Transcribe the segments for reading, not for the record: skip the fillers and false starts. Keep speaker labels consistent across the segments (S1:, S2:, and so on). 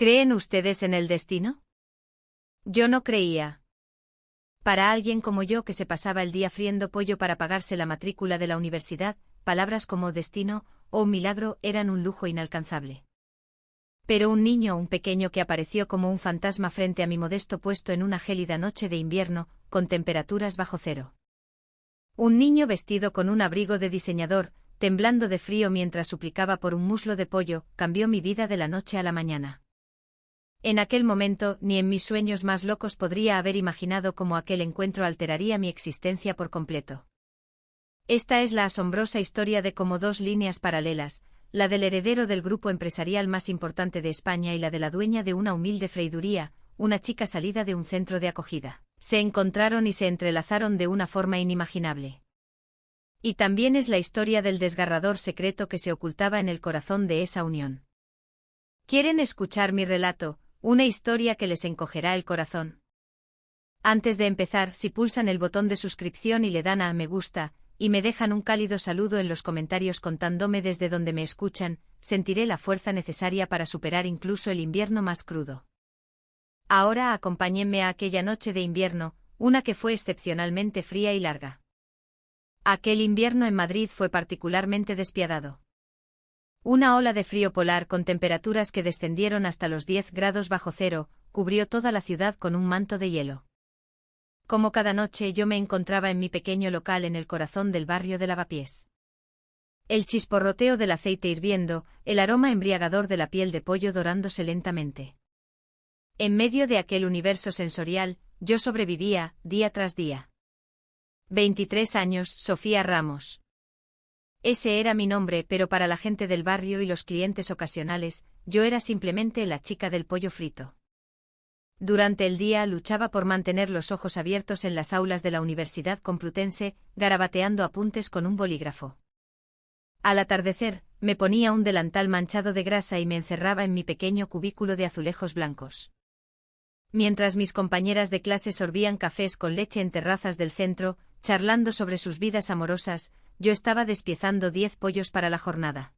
S1: ¿Creen ustedes en el destino? Yo no creía. Para alguien como yo que se pasaba el día friendo pollo para pagarse la matrícula de la universidad, palabras como destino o milagro eran un lujo inalcanzable. Pero un pequeño que apareció como un fantasma frente a mi modesto puesto en una gélida noche de invierno, con temperaturas bajo cero. Un niño vestido con un abrigo de diseñador, temblando de frío mientras suplicaba por un muslo de pollo, cambió mi vida de la noche a la mañana. En aquel momento, ni en mis sueños más locos podría haber imaginado cómo aquel encuentro alteraría mi existencia por completo. Esta es la asombrosa historia de cómo dos líneas paralelas, la del heredero del grupo empresarial más importante de España y la de la dueña de una humilde freiduría, una chica salida de un centro de acogida, se encontraron y se entrelazaron de una forma inimaginable. Y también es la historia del desgarrador secreto que se ocultaba en el corazón de esa unión. ¿Quieren escuchar mi relato? Una historia que les encogerá el corazón. Antes de empezar, si pulsan el botón de suscripción y le dan a me gusta, y me dejan un cálido saludo en los comentarios contándome desde donde me escuchan, sentiré la fuerza necesaria para superar incluso el invierno más crudo. Ahora acompáñenme a aquella noche de invierno, una que fue excepcionalmente fría y larga. Aquel invierno en Madrid fue particularmente despiadado. Una ola de frío polar con temperaturas que descendieron hasta los 10 grados bajo cero, cubrió toda la ciudad con un manto de hielo. Como cada noche yo me encontraba en mi pequeño local en el corazón del barrio de Lavapiés. El chisporroteo del aceite hirviendo, el aroma embriagador de la piel de pollo dorándose lentamente. En medio de aquel universo sensorial, yo sobrevivía, día tras día. 23 años, Sofía Ramos. Ese era mi nombre, pero para la gente del barrio y los clientes ocasionales, yo era simplemente la chica del pollo frito. Durante el día luchaba por mantener los ojos abiertos en las aulas de la Universidad Complutense, garabateando apuntes con un bolígrafo. Al atardecer, me ponía un delantal manchado de grasa y me encerraba en mi pequeño cubículo de azulejos blancos. Mientras mis compañeras de clase sorbían cafés con leche en terrazas del centro, charlando sobre sus vidas amorosas, yo estaba despiezando 10 pollos para la jornada.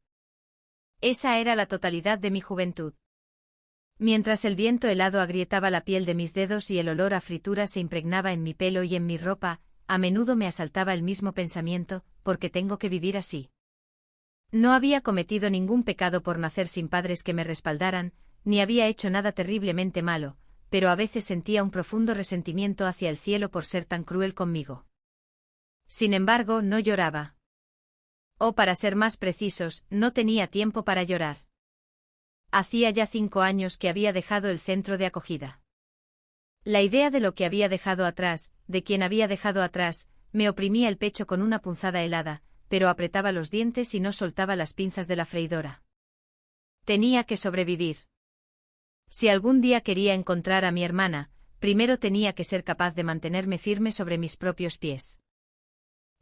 S1: Esa era la totalidad de mi juventud. Mientras el viento helado agrietaba la piel de mis dedos y el olor a fritura se impregnaba en mi pelo y en mi ropa, a menudo me asaltaba el mismo pensamiento, ¿por qué tengo que vivir así? No había cometido ningún pecado por nacer sin padres que me respaldaran, ni había hecho nada terriblemente malo, pero a veces sentía un profundo resentimiento hacia el cielo por ser tan cruel conmigo. Sin embargo, no lloraba. O para ser más precisos, no tenía tiempo para llorar. Hacía ya 5 años que había dejado el centro de acogida. La idea de lo que había dejado atrás, de quien había dejado atrás, me oprimía el pecho con una punzada helada, pero apretaba los dientes y no soltaba las pinzas de la freidora. Tenía que sobrevivir. Si algún día quería encontrar a mi hermana, primero tenía que ser capaz de mantenerme firme sobre mis propios pies.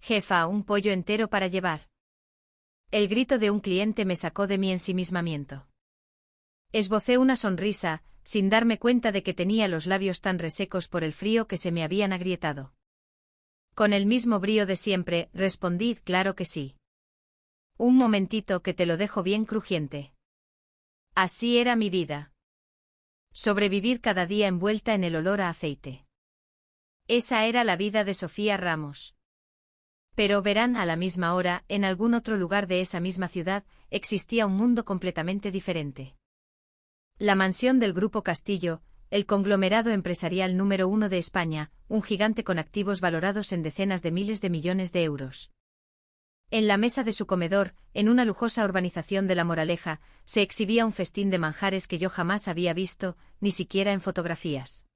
S1: Jefa, un pollo entero para llevar. El grito de un cliente me sacó de mi ensimismamiento. Esbocé una sonrisa, sin darme cuenta de que tenía los labios tan resecos por el frío que se me habían agrietado. Con el mismo brío de siempre, respondí, claro que sí. Un momentito que te lo dejo bien crujiente. Así era mi vida. Sobrevivir cada día envuelta en el olor a aceite. Esa era la vida de Sofía Ramos. Pero verán, a la misma hora, en algún otro lugar de esa misma ciudad, existía un mundo completamente diferente. La mansión del Grupo Castillo, el conglomerado empresarial número 1 de España, un gigante con activos valorados en decenas de miles de millones de euros. En la mesa de su comedor, en una lujosa urbanización de La Moraleja, se exhibía un festín de manjares que yo jamás había visto, ni siquiera en fotografías.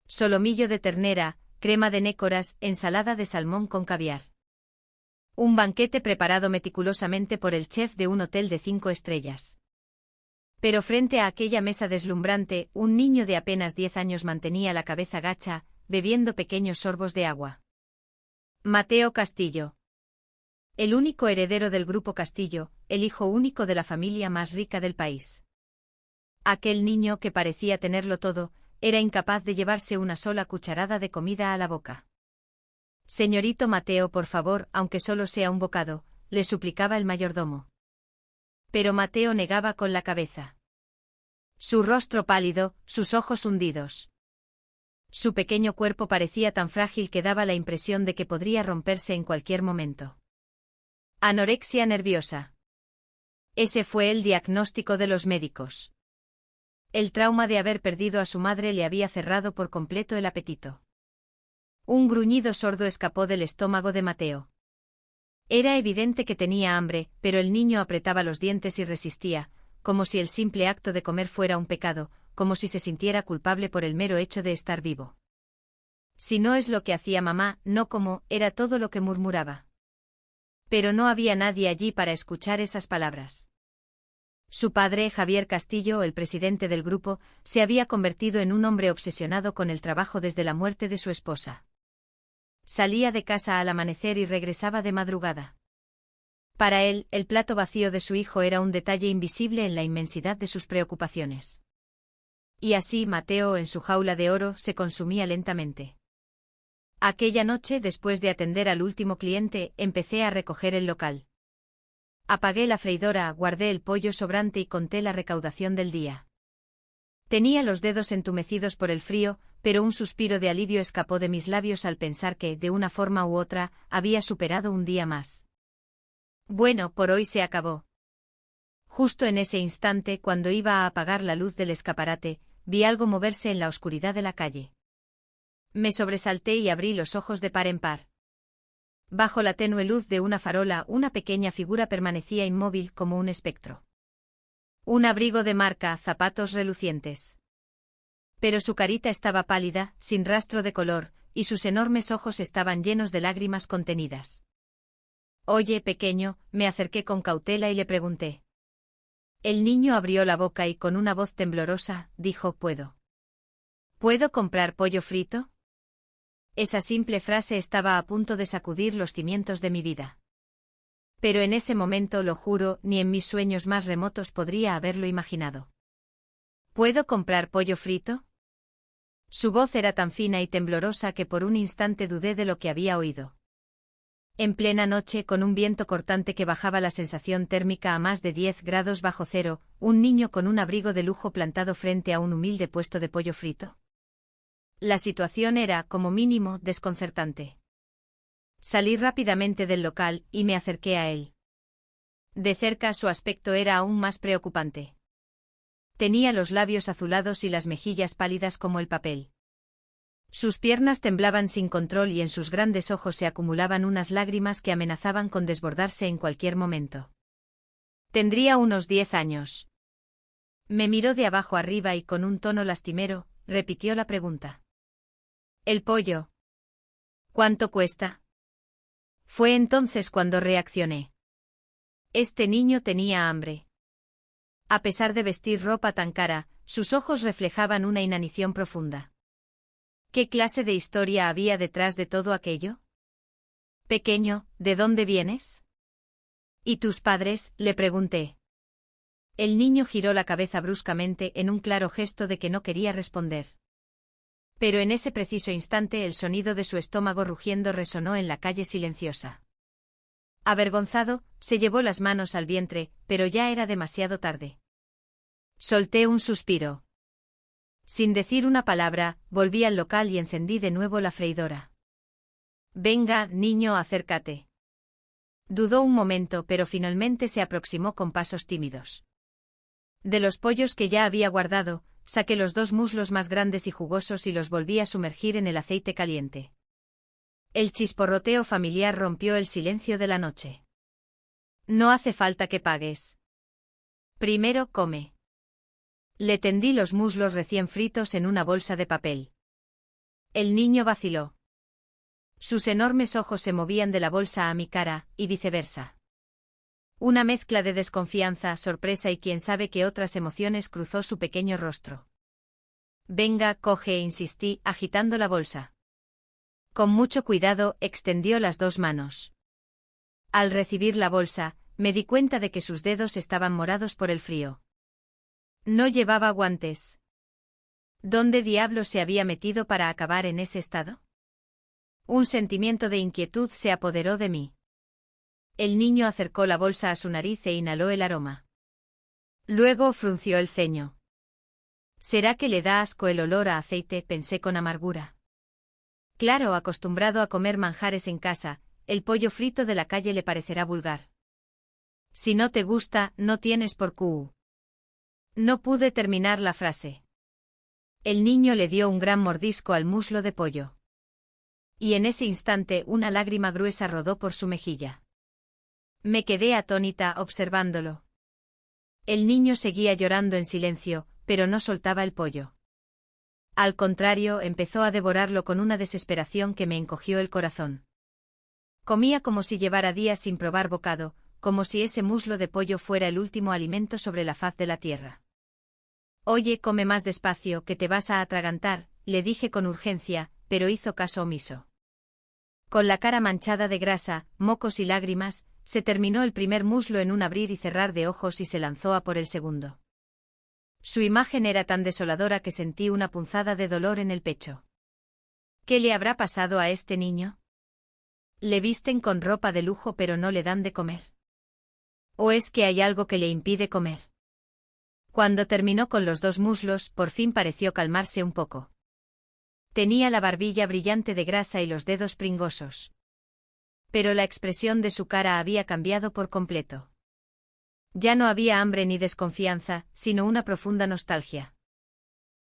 S1: Solomillo de ternera, crema de nécoras, ensalada de salmón con caviar. Un banquete preparado meticulosamente por el chef de un hotel de 5 estrellas. Pero frente a aquella mesa deslumbrante, un niño de apenas 10 años mantenía la cabeza gacha, bebiendo pequeños sorbos de agua. Mateo Castillo. El único heredero del Grupo Castillo, el hijo único de la familia más rica del país. Aquel niño que parecía tenerlo todo, era incapaz de llevarse una sola cucharada de comida a la boca. Señorito Mateo, por favor, aunque solo sea un bocado, le suplicaba el mayordomo. Pero Mateo negaba con la cabeza. Su rostro pálido, sus ojos hundidos. Su pequeño cuerpo parecía tan frágil que daba la impresión de que podría romperse en cualquier momento. Anorexia nerviosa. Ese fue el diagnóstico de los médicos. El trauma de haber perdido a su madre le había cerrado por completo el apetito. Un gruñido sordo escapó del estómago de Mateo. Era evidente que tenía hambre, pero el niño apretaba los dientes y resistía, como si el simple acto de comer fuera un pecado, como si se sintiera culpable por el mero hecho de estar vivo. Si no es lo que hacía mamá, no como, era todo lo que murmuraba. Pero no había nadie allí para escuchar esas palabras. Su padre, Javier Castillo, el presidente del grupo, se había convertido en un hombre obsesionado con el trabajo desde la muerte de su esposa. Salía de casa al amanecer y regresaba de madrugada. Para él, el plato vacío de su hijo era un detalle invisible en la inmensidad de sus preocupaciones. Y así Mateo, en su jaula de oro, se consumía lentamente. Aquella noche, después de atender al último cliente, empecé a recoger el local. Apagué la freidora, guardé el pollo sobrante y conté la recaudación del día. Tenía los dedos entumecidos por el frío, pero un suspiro de alivio escapó de mis labios al pensar que, de una forma u otra, había superado un día más. Bueno, por hoy se acabó. Justo en ese instante, cuando iba a apagar la luz del escaparate, vi algo moverse en la oscuridad de la calle. Me sobresalté y abrí los ojos de par en par. Bajo la tenue luz de una farola, una pequeña figura permanecía inmóvil como un espectro. Un abrigo de marca, zapatos relucientes. Pero su carita estaba pálida, sin rastro de color, y sus enormes ojos estaban llenos de lágrimas contenidas. Oye, pequeño, me acerqué con cautela y le pregunté. El niño abrió la boca y con una voz temblorosa, dijo: ¿Puedo? ¿Puedo comprar pollo frito? Esa simple frase estaba a punto de sacudir los cimientos de mi vida. Pero en ese momento, lo juro, ni en mis sueños más remotos podría haberlo imaginado. ¿Puedo comprar pollo frito? Su voz era tan fina y temblorosa que por un instante dudé de lo que había oído. En plena noche, con un viento cortante que bajaba la sensación térmica a más de 10 grados bajo cero, un niño con un abrigo de lujo plantado frente a un humilde puesto de pollo frito. La situación era, como mínimo, desconcertante. Salí rápidamente del local y me acerqué a él. De cerca su aspecto era aún más preocupante. Tenía los labios azulados y las mejillas pálidas como el papel. Sus piernas temblaban sin control y en sus grandes ojos se acumulaban unas lágrimas que amenazaban con desbordarse en cualquier momento. Tendría unos 10 años. Me miró de abajo arriba y con un tono lastimero, repitió la pregunta. El pollo. ¿Cuánto cuesta? Fue entonces cuando reaccioné. Este niño tenía hambre. A pesar de vestir ropa tan cara, sus ojos reflejaban una inanición profunda. ¿Qué clase de historia había detrás de todo aquello? Pequeño, ¿de dónde vienes? ¿Y tus padres?, le pregunté. El niño giró la cabeza bruscamente en un claro gesto de que no quería responder. Pero en ese preciso instante el sonido de su estómago rugiendo resonó en la calle silenciosa. Avergonzado, se llevó las manos al vientre, pero ya era demasiado tarde. Solté un suspiro. Sin decir una palabra, volví al local y encendí de nuevo la freidora. Venga, niño, acércate. Dudó un momento, pero finalmente se aproximó con pasos tímidos. De los pollos que ya había guardado, saqué los 2 muslos más grandes y jugosos y los volví a sumergir en el aceite caliente. El chisporroteo familiar rompió el silencio de la noche. No hace falta que pagues. Primero come. Le tendí los muslos recién fritos en una bolsa de papel. El niño vaciló. Sus enormes ojos se movían de la bolsa a mi cara, y viceversa. Una mezcla de desconfianza, sorpresa y quién sabe qué otras emociones cruzó su pequeño rostro. Venga, coge, insistí, agitando la bolsa. Con mucho cuidado, extendió las 2 manos. Al recibir la bolsa, me di cuenta de que sus dedos estaban morados por el frío. No llevaba guantes. ¿Dónde diablos se había metido para acabar en ese estado? Un sentimiento de inquietud se apoderó de mí. El niño acercó la bolsa a su nariz e inhaló el aroma. Luego frunció el ceño. ¿Será que le da asco el olor a aceite?, pensé con amargura. Claro, acostumbrado a comer manjares en casa, el pollo frito de la calle le parecerá vulgar. Si no te gusta, no tienes por qué. No pude terminar la frase. El niño le dio un gran mordisco al muslo de pollo. Y en ese instante una lágrima gruesa rodó por su mejilla. Me quedé atónita observándolo. El niño seguía llorando en silencio, pero no soltaba el pollo. Al contrario, empezó a devorarlo con una desesperación que me encogió el corazón. Comía como si llevara días sin probar bocado, como si ese muslo de pollo fuera el último alimento sobre la faz de la tierra. Oye, come más despacio, que te vas a atragantar, le dije con urgencia, pero hizo caso omiso. Con la cara manchada de grasa, mocos y lágrimas, se terminó el primer muslo en un abrir y cerrar de ojos y se lanzó a por el segundo. Su imagen era tan desoladora que sentí una punzada de dolor en el pecho. ¿Qué le habrá pasado a este niño? Le visten con ropa de lujo pero no le dan de comer. ¿O es que hay algo que le impide comer? Cuando terminó con los 2 muslos, por fin pareció calmarse un poco. Tenía la barbilla brillante de grasa y los dedos pringosos. Pero la expresión de su cara había cambiado por completo. Ya no había hambre ni desconfianza, sino una profunda nostalgia.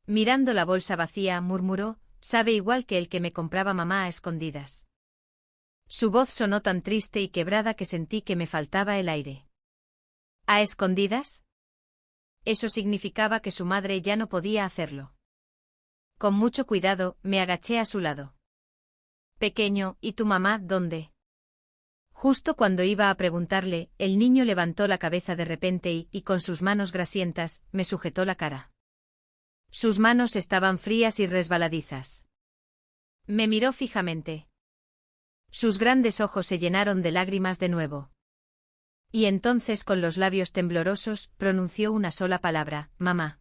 S1: Mirando la bolsa vacía, murmuró, sabe igual que el que me compraba mamá a escondidas. Su voz sonó tan triste y quebrada que sentí que me faltaba el aire. ¿A escondidas? Eso significaba que su madre ya no podía hacerlo. Con mucho cuidado, me agaché a su lado. Pequeño, ¿y tu mamá dónde? Justo cuando iba a preguntarle, el niño levantó la cabeza de repente y con sus manos grasientas, me sujetó la cara. Sus manos estaban frías y resbaladizas. Me miró fijamente. Sus grandes ojos se llenaron de lágrimas de nuevo. Y entonces con los labios temblorosos, pronunció una sola palabra, mamá.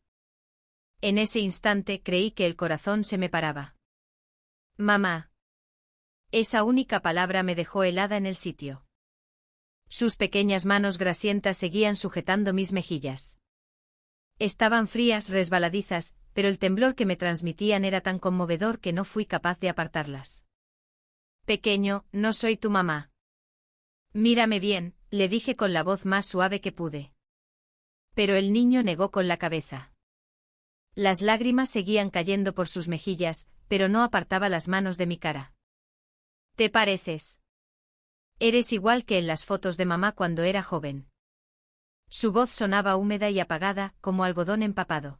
S1: En ese instante creí que el corazón se me paraba. Mamá. Esa única palabra me dejó helada en el sitio. Sus pequeñas manos grasientas seguían sujetando mis mejillas. Estaban frías, resbaladizas, pero el temblor que me transmitían era tan conmovedor que no fui capaz de apartarlas. Pequeño, no soy tu mamá. Mírame bien, le dije con la voz más suave que pude. Pero el niño negó con la cabeza. Las lágrimas seguían cayendo por sus mejillas, pero no apartaba las manos de mi cara. ¿Te pareces? Eres igual que en las fotos de mamá cuando era joven. Su voz sonaba húmeda y apagada, como algodón empapado.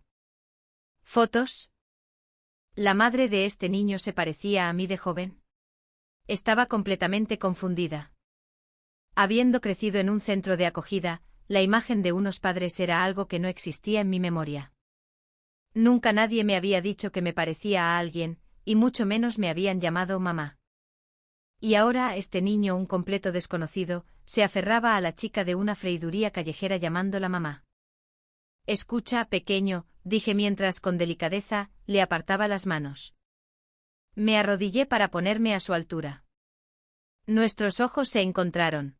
S1: ¿Fotos? ¿La madre de este niño se parecía a mí de joven? Estaba completamente confundida. Habiendo crecido en un centro de acogida, la imagen de unos padres era algo que no existía en mi memoria. Nunca nadie me había dicho que me parecía a alguien, y mucho menos me habían llamado mamá. Y ahora este niño, un completo desconocido, se aferraba a la chica de una freiduría callejera llamándola mamá. Escucha, pequeño, dije mientras con delicadeza le apartaba las manos. Me arrodillé para ponerme a su altura. Nuestros ojos se encontraron.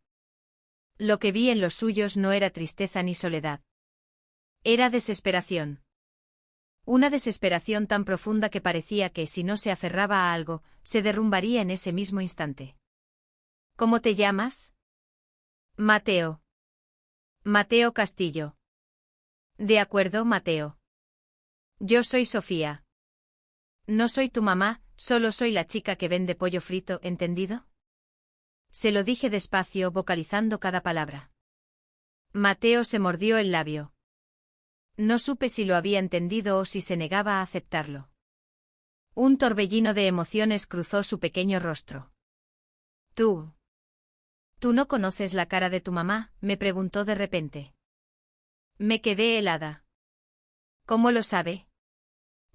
S1: Lo que vi en los suyos no era tristeza ni soledad. Era desesperación. Una desesperación tan profunda que parecía que si no se aferraba a algo, se derrumbaría en ese mismo instante. ¿Cómo te llamas? Mateo. Mateo Castillo. De acuerdo, Mateo. Yo soy Sofía. No soy tu mamá, solo soy la chica que vende pollo frito, ¿entendido? Se lo dije despacio, vocalizando cada palabra. Mateo se mordió el labio. No supe si lo había entendido o si se negaba a aceptarlo. Un torbellino de emociones cruzó su pequeño rostro. ¿Tú no conoces la cara de tu mamá?, me preguntó de repente. Me quedé helada. ¿Cómo lo sabe?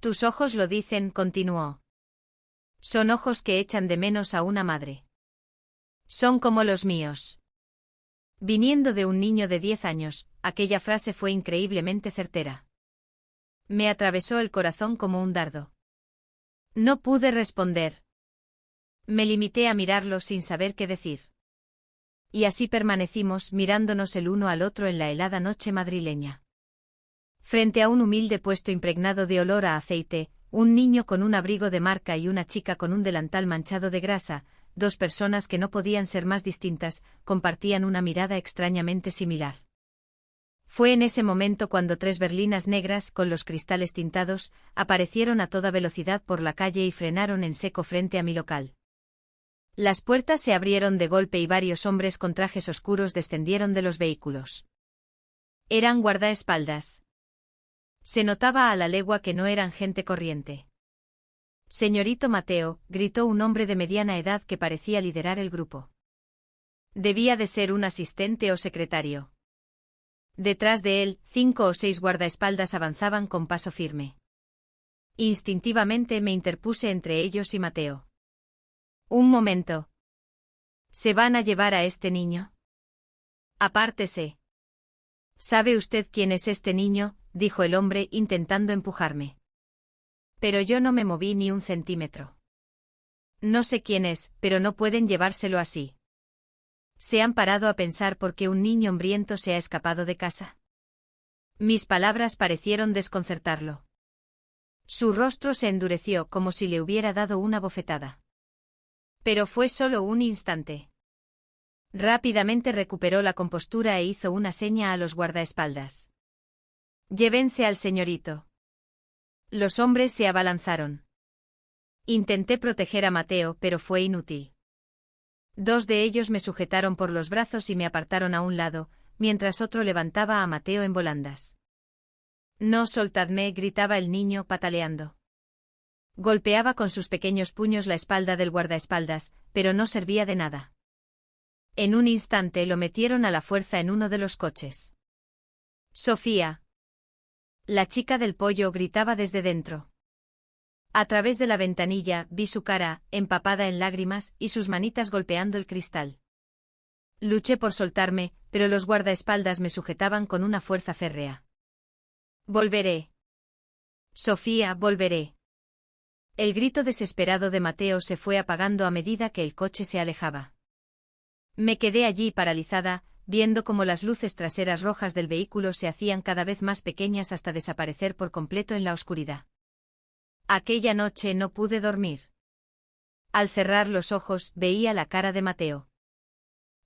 S1: Tus ojos lo dicen, continuó. Son ojos que echan de menos a una madre. Son como los míos. Viniendo de un niño de 10 años, aquella frase fue increíblemente certera. Me atravesó el corazón como un dardo. No pude responder. Me limité a mirarlo sin saber qué decir. Y así permanecimos mirándonos el uno al otro en la helada noche madrileña. Frente a un humilde puesto impregnado de olor a aceite, un niño con un abrigo de marca y una chica con un delantal manchado de grasa, dos personas que no podían ser más distintas, compartían una mirada extrañamente similar. Fue en ese momento cuando tres berlinas negras, con los cristales tintados, aparecieron a toda velocidad por la calle y frenaron en seco frente a mi local. Las puertas se abrieron de golpe y varios hombres con trajes oscuros descendieron de los vehículos. Eran guardaespaldas. Se notaba a la legua que no eran gente corriente. «Señorito Mateo», gritó un hombre de mediana edad que parecía liderar el grupo. Debía de ser un asistente o secretario. Detrás de él, 5 o 6 guardaespaldas avanzaban con paso firme. Instintivamente me interpuse entre ellos y Mateo. «Un momento. ¿Se van a llevar a este niño? Apártese». «¿Sabe usted quién es este niño?», dijo el hombre intentando empujarme. Pero yo no me moví ni un centímetro. «No sé quién es, pero no pueden llevárselo así». ¿Se han parado a pensar por qué un niño hambriento se ha escapado de casa? Mis palabras parecieron desconcertarlo. Su rostro se endureció como si le hubiera dado una bofetada. Pero fue solo un instante. Rápidamente recuperó la compostura e hizo una seña a los guardaespaldas. «Llévense al señorito». Los hombres se abalanzaron. Intenté proteger a Mateo, pero fue inútil. 2 de ellos me sujetaron por los brazos y me apartaron a un lado, mientras otro levantaba a Mateo en volandas. «No, soltadme», gritaba el niño pataleando. Golpeaba con sus pequeños puños la espalda del guardaespaldas, pero no servía de nada. En un instante lo metieron a la fuerza en uno de los coches. «Sofía». La chica del pollo gritaba desde dentro. A través de la ventanilla vi su cara, empapada en lágrimas, y sus manitas golpeando el cristal. Luché por soltarme, pero los guardaespaldas me sujetaban con una fuerza férrea. «Volveré. Sofía, volveré». El grito desesperado de Mateo se fue apagando a medida que el coche se alejaba. Me quedé allí paralizada, viendo cómo las luces traseras rojas del vehículo se hacían cada vez más pequeñas hasta desaparecer por completo en la oscuridad. Aquella noche no pude dormir. Al cerrar los ojos, veía la cara de Mateo.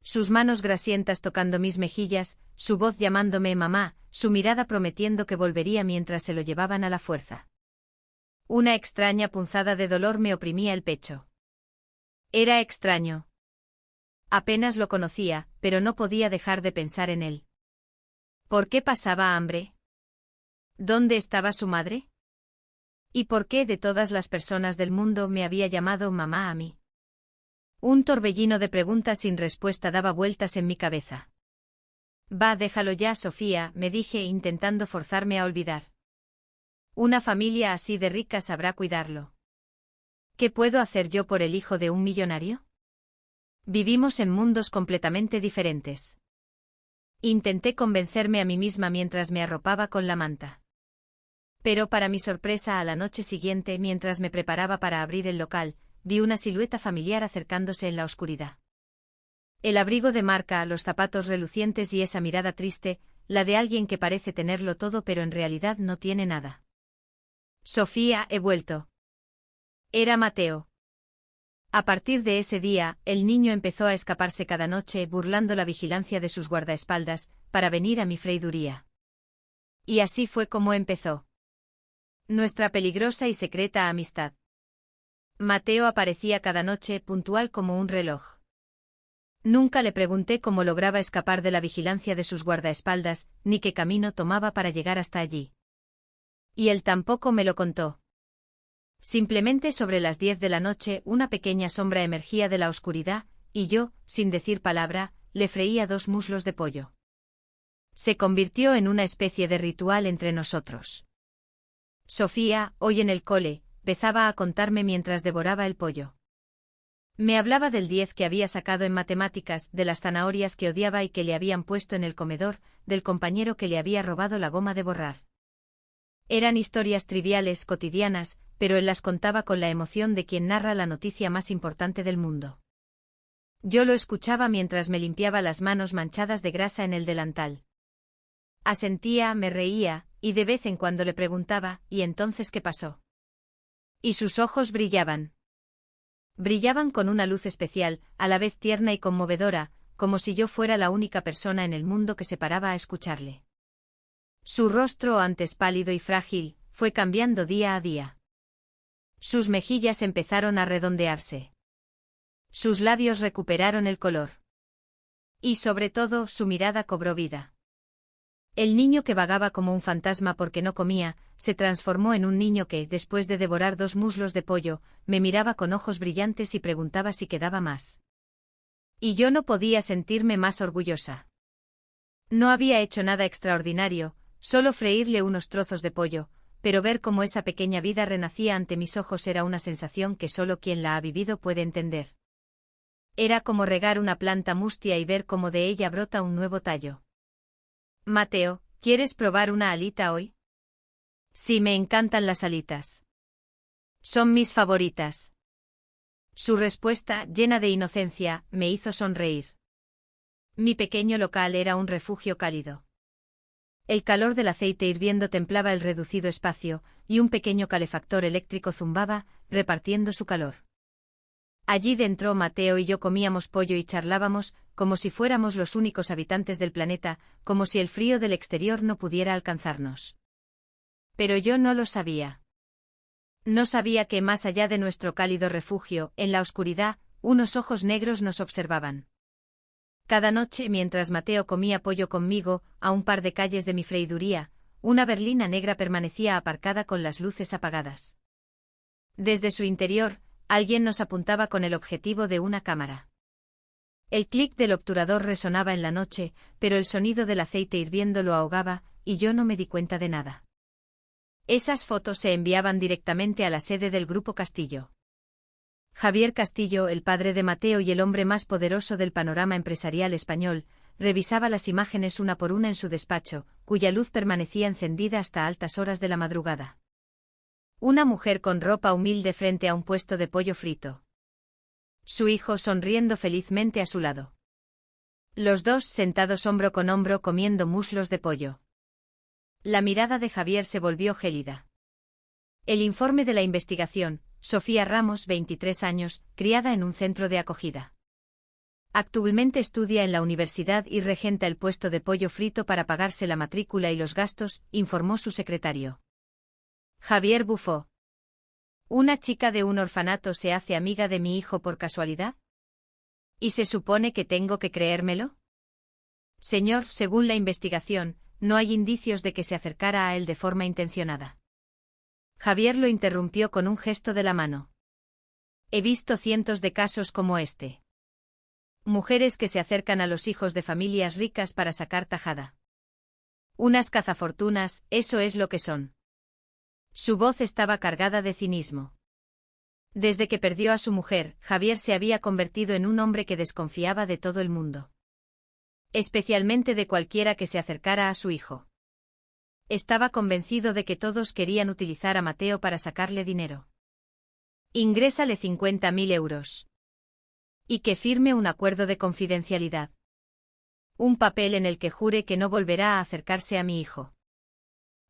S1: Sus manos grasientas tocando mis mejillas, su voz llamándome mamá, su mirada prometiendo que volvería mientras se lo llevaban a la fuerza. Una extraña punzada de dolor me oprimía el pecho. Era extraño. Apenas lo conocía, pero no podía dejar de pensar en él. ¿Por qué pasaba hambre? ¿Dónde estaba su madre? ¿Y por qué de todas las personas del mundo me había llamado mamá a mí? Un torbellino de preguntas sin respuesta daba vueltas en mi cabeza. «Va, déjalo ya, Sofía», me dije intentando forzarme a olvidar. «Una familia así de rica sabrá cuidarlo. ¿Qué puedo hacer yo por el hijo de un millonario? Vivimos en mundos completamente diferentes». Intenté convencerme a mí misma mientras me arropaba con la manta. Pero para mi sorpresa, a la noche siguiente, mientras me preparaba para abrir el local, vi una silueta familiar acercándose en la oscuridad. El abrigo de marca, los zapatos relucientes y esa mirada triste, la de alguien que parece tenerlo todo pero en realidad no tiene nada. «Sofía, he vuelto». Era Mateo. A partir de ese día, el niño empezó a escaparse cada noche burlando la vigilancia de sus guardaespaldas, para venir a mi freiduría. Y así fue como empezó nuestra peligrosa y secreta amistad. Mateo aparecía cada noche, puntual como un reloj. Nunca le pregunté cómo lograba escapar de la vigilancia de sus guardaespaldas, ni qué camino tomaba para llegar hasta allí. Y él tampoco me lo contó. Simplemente sobre las 10 de la noche una pequeña sombra emergía de la oscuridad, y yo, sin decir palabra, le freía 2 muslos de pollo. Se convirtió en una especie de ritual entre nosotros. Sofía, hoy en el cole, empezaba a contarme mientras devoraba el pollo. Me hablaba del 10 que había sacado en matemáticas, de las zanahorias que odiaba y que le habían puesto en el comedor, del compañero que le había robado la goma de borrar. Eran historias triviales, cotidianas, pero él las contaba con la emoción de quien narra la noticia más importante del mundo. Yo lo escuchaba mientras me limpiaba las manos manchadas de grasa en el delantal. Asentía, me reía, y de vez en cuando le preguntaba, ¿y entonces qué pasó? Y sus ojos brillaban. Brillaban con una luz especial, a la vez tierna y conmovedora, como si yo fuera la única persona en el mundo que se paraba a escucharle. Su rostro, antes pálido y frágil, fue cambiando día a día. Sus mejillas empezaron a redondearse. Sus labios recuperaron el color. Y sobre todo, su mirada cobró vida. El niño que vagaba como un fantasma porque no comía, se transformó en un niño que, después de devorar 2 muslos de pollo, me miraba con ojos brillantes y preguntaba si quedaba más. Y yo no podía sentirme más orgullosa. No había hecho nada extraordinario, solo freírle unos trozos de pollo, pero ver cómo esa pequeña vida renacía ante mis ojos era una sensación que solo quien la ha vivido puede entender. Era como regar una planta mustia y ver cómo de ella brota un nuevo tallo. Mateo, ¿quieres probar una alita hoy? Sí, me encantan las alitas. Son mis favoritas. Su respuesta, llena de inocencia, me hizo sonreír. Mi pequeño local era un refugio cálido. El calor del aceite hirviendo templaba el reducido espacio, y un pequeño calefactor eléctrico zumbaba, repartiendo su calor. Allí dentro Mateo y yo comíamos pollo y charlábamos, como si fuéramos los únicos habitantes del planeta, como si el frío del exterior no pudiera alcanzarnos. Pero yo no lo sabía. No sabía que más allá de nuestro cálido refugio, en la oscuridad, unos ojos negros nos observaban. Cada noche, mientras Mateo comía pollo conmigo, a un par de calles de mi freiduría, una berlina negra permanecía aparcada con las luces apagadas. Desde su interior, alguien nos apuntaba con el objetivo de una cámara. El clic del obturador resonaba en la noche, pero el sonido del aceite hirviendo lo ahogaba, y yo no me di cuenta de nada. Esas fotos se enviaban directamente a la sede del Grupo Castillo. Javier Castillo, el padre de Mateo y el hombre más poderoso del panorama empresarial español, revisaba las imágenes una por una en su despacho, cuya luz permanecía encendida hasta altas horas de la madrugada. Una mujer con ropa humilde frente a un puesto de pollo frito. Su hijo sonriendo felizmente a su lado. Los dos sentados hombro con hombro comiendo muslos de pollo. La mirada de Javier se volvió gélida. El informe de la investigación, Sofía Ramos, 23 años, criada en un centro de acogida. Actualmente estudia en la universidad y regenta el puesto de pollo frito para pagarse la matrícula y los gastos, informó su secretario. Javier bufó. ¿Una chica de un orfanato se hace amiga de mi hijo por casualidad? ¿Y se supone que tengo que creérmelo? Señor, según la investigación, no hay indicios de que se acercara a él de forma intencionada. Javier lo interrumpió con un gesto de la mano. He visto cientos de casos como este. Mujeres que se acercan a los hijos de familias ricas para sacar tajada. Unas cazafortunas, eso es lo que son. Su voz estaba cargada de cinismo. Desde que perdió a su mujer, Javier se había convertido en un hombre que desconfiaba de todo el mundo. Especialmente de cualquiera que se acercara a su hijo. Estaba convencido de que todos querían utilizar a Mateo para sacarle dinero. Ingrésale 50.000 euros. Y que firme un acuerdo de confidencialidad. Un papel en el que jure que no volverá a acercarse a mi hijo.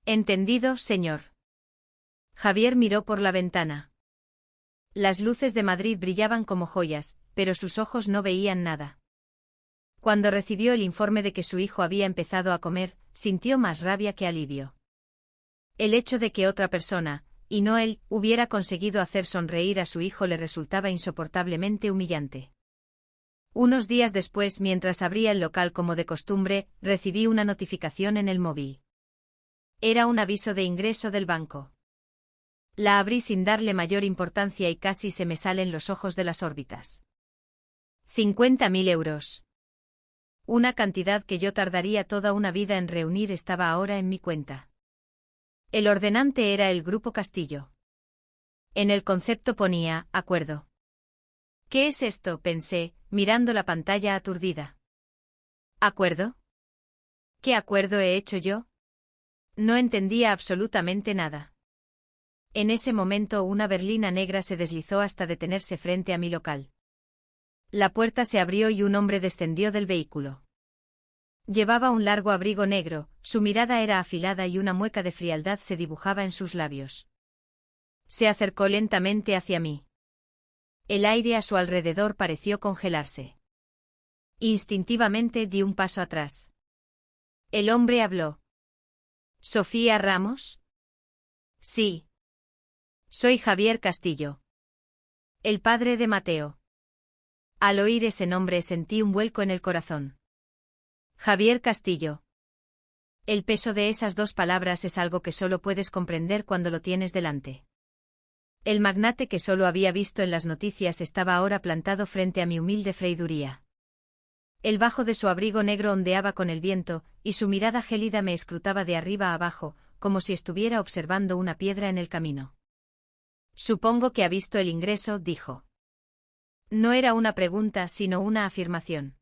S1: ¿Entendido, señor? Javier miró por la ventana. Las luces de Madrid brillaban como joyas, pero sus ojos no veían nada. Cuando recibió el informe de que su hijo había empezado a comer, sintió más rabia que alivio. El hecho de que otra persona, y no él, hubiera conseguido hacer sonreír a su hijo le resultaba insoportablemente humillante. Unos días después, mientras abría el local como de costumbre, recibí una notificación en el móvil. Era un aviso de ingreso del banco. La abrí sin darle mayor importancia y casi se me salen los ojos de las órbitas. 50.000 euros. Una cantidad que yo tardaría toda una vida en reunir estaba ahora en mi cuenta. El ordenante era el Grupo Castillo. En el concepto ponía, acuerdo. ¿Qué es esto?, pensé, mirando la pantalla aturdida. ¿Acuerdo? ¿Qué acuerdo he hecho yo? No entendía absolutamente nada. En ese momento una berlina negra se deslizó hasta detenerse frente a mi local. La puerta se abrió y un hombre descendió del vehículo. Llevaba un largo abrigo negro, su mirada era afilada y una mueca de frialdad se dibujaba en sus labios. Se acercó lentamente hacia mí. El aire a su alrededor pareció congelarse. Instintivamente di un paso atrás. El hombre habló. ¿Sofía Ramos? Sí. Soy Javier Castillo. El padre de Mateo. Al oír ese nombre sentí un vuelco en el corazón. Javier Castillo. El peso de esas dos palabras es algo que solo puedes comprender cuando lo tienes delante. El magnate que solo había visto en las noticias estaba ahora plantado frente a mi humilde freiduría. El bajo de su abrigo negro ondeaba con el viento, y su mirada gélida me escrutaba de arriba a abajo, como si estuviera observando una piedra en el camino. Supongo que ha visto el ingreso, dijo. No era una pregunta, sino una afirmación.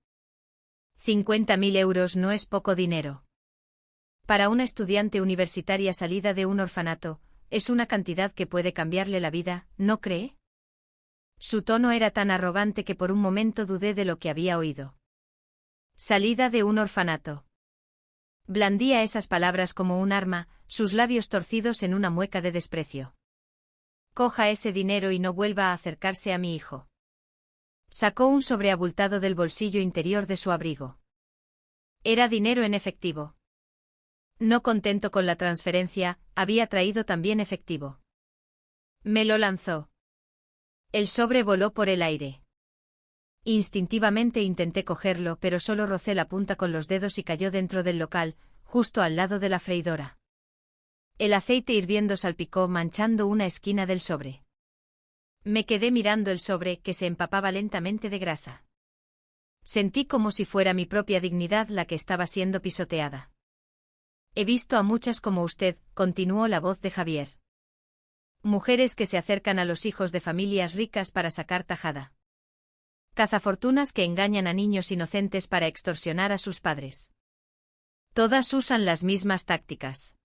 S1: 50.000 euros no es poco dinero. Para una estudiante universitaria salida de un orfanato, es una cantidad que puede cambiarle la vida, ¿no cree? Su tono era tan arrogante que por un momento dudé de lo que había oído. Salida de un orfanato. Blandía esas palabras como un arma, sus labios torcidos en una mueca de desprecio. Coja ese dinero y no vuelva a acercarse a mi hijo. Sacó un sobre abultado del bolsillo interior de su abrigo. Era dinero en efectivo. No contento con la transferencia, había traído también efectivo. Me lo lanzó. El sobre voló por el aire. Instintivamente intenté cogerlo, pero solo rocé la punta con los dedos y cayó dentro del local, justo al lado de la freidora. El aceite hirviendo salpicó manchando una esquina del sobre. Me quedé mirando el sobre que se empapaba lentamente de grasa. Sentí como si fuera mi propia dignidad la que estaba siendo pisoteada. He visto a muchas como usted, continuó la voz de Javier. Mujeres que se acercan a los hijos de familias ricas para sacar tajada. Cazafortunas que engañan a niños inocentes para extorsionar a sus padres. Todas usan las mismas tácticas.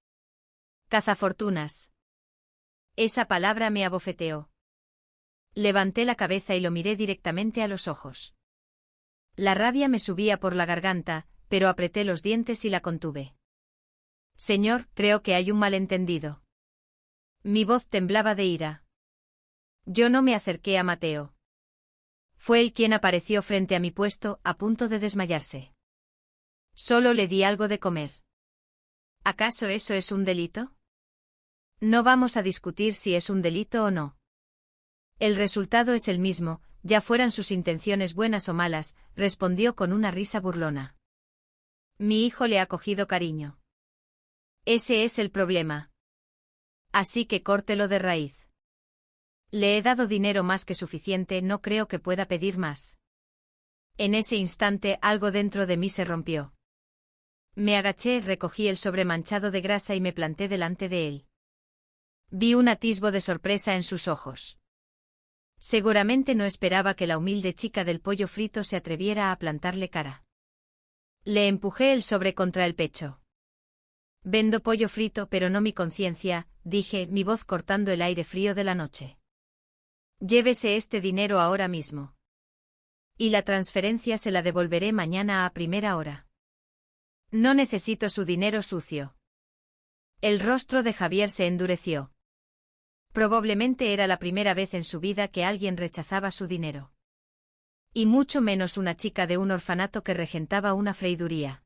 S1: Cazafortunas. Esa palabra me abofeteó. Levanté la cabeza y lo miré directamente a los ojos. La rabia me subía por la garganta, pero apreté los dientes y la contuve. Señor, creo que hay un malentendido. Mi voz temblaba de ira. Yo no me acerqué a Mateo. Fue él quien apareció frente a mi puesto, a punto de desmayarse. Solo le di algo de comer. ¿Acaso eso es un delito? No vamos a discutir si es un delito o no. El resultado es el mismo, ya fueran sus intenciones buenas o malas, respondió con una risa burlona. Mi hijo le ha cogido cariño. Ese es el problema. Así que córtelo de raíz. Le he dado dinero más que suficiente, no creo que pueda pedir más. En ese instante algo dentro de mí se rompió. Me agaché, recogí el sobre manchado de grasa y me planté delante de él. Vi un atisbo de sorpresa en sus ojos. Seguramente no esperaba que la humilde chica del pollo frito se atreviera a plantarle cara. Le empujé el sobre contra el pecho. Vendo pollo frito pero no mi conciencia, dije, mi voz cortando el aire frío de la noche. Llévese este dinero ahora mismo. Y la transferencia se la devolveré mañana a primera hora. No necesito su dinero sucio. El rostro de Javier se endureció. Probablemente era la primera vez en su vida que alguien rechazaba su dinero. Y mucho menos una chica de un orfanato que regentaba una freiduría.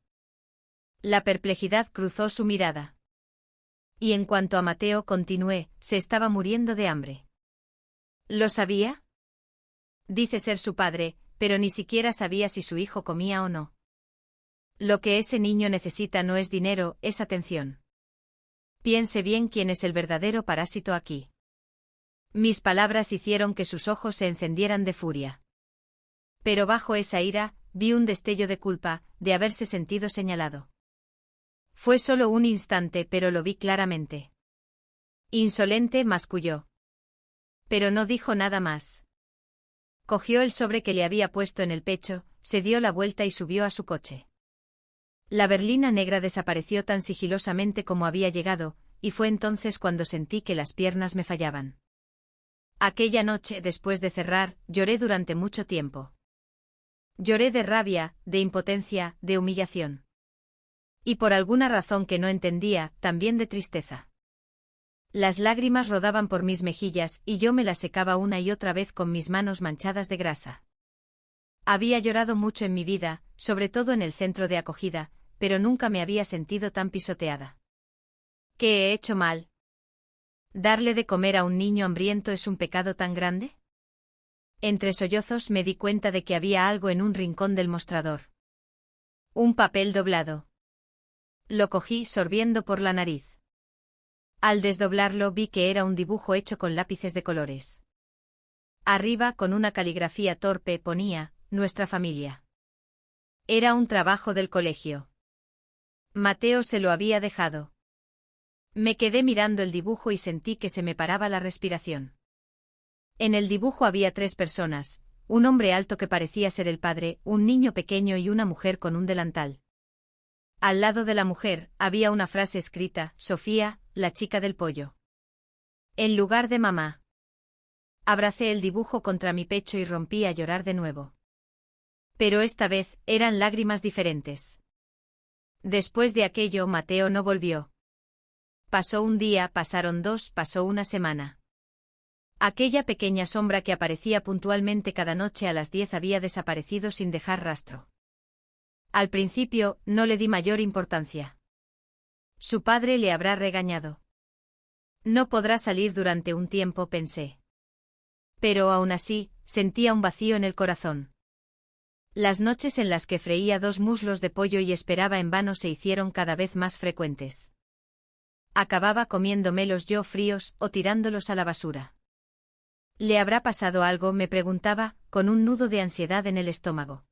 S1: La perplejidad cruzó su mirada. Y en cuanto a Mateo, continué, se estaba muriendo de hambre. ¿Lo sabía? Dice ser su padre, pero ni siquiera sabía si su hijo comía o no. Lo que ese niño necesita no es dinero, es atención. Piense bien quién es el verdadero parásito aquí. Mis palabras hicieron que sus ojos se encendieran de furia. Pero bajo esa ira, vi un destello de culpa, de haberse sentido señalado. Fue solo un instante, pero lo vi claramente. Insolente, masculló. Pero no dijo nada más. Cogió el sobre que le había puesto en el pecho, se dio la vuelta y subió a su coche. La berlina negra desapareció tan sigilosamente como había llegado, y fue entonces cuando sentí que las piernas me fallaban. Aquella noche, después de cerrar, lloré durante mucho tiempo. Lloré de rabia, de impotencia, de humillación. Y por alguna razón que no entendía, también de tristeza. Las lágrimas rodaban por mis mejillas y yo me las secaba una y otra vez con mis manos manchadas de grasa. Había llorado mucho en mi vida, sobre todo en el centro de acogida, pero nunca me había sentido tan pisoteada. ¿Qué he hecho mal? ¿Darle de comer a un niño hambriento es un pecado tan grande? Entre sollozos me di cuenta de que había algo en un rincón del mostrador. Un papel doblado. Lo cogí sorbiendo por la nariz. Al desdoblarlo vi que era un dibujo hecho con lápices de colores. Arriba, con una caligrafía torpe, ponía, nuestra familia. Era un trabajo del colegio. Mateo se lo había dejado. Me quedé mirando el dibujo y sentí que se me paraba la respiración. En el dibujo había 3 personas, un hombre alto que parecía ser el padre, un niño pequeño y una mujer con un delantal. Al lado de la mujer, había una frase escrita, Sofía, la chica del pollo. En lugar de mamá. Abracé el dibujo contra mi pecho y rompí a llorar de nuevo. Pero esta vez, eran lágrimas diferentes. Después de aquello, Mateo no volvió. Pasó un día, pasaron 2, pasó una semana. Aquella pequeña sombra que aparecía puntualmente cada noche a las 10 había desaparecido sin dejar rastro. Al principio, no le di mayor importancia. Su padre le habrá regañado. No podrá salir durante un tiempo, pensé. Pero aún así, sentía un vacío en el corazón. Las noches en las que freía 2 muslos de pollo y esperaba en vano se hicieron cada vez más frecuentes. Acababa comiéndomelos yo fríos o tirándolos a la basura. ¿Le habrá pasado algo?, me preguntaba, con un nudo de ansiedad en el estómago.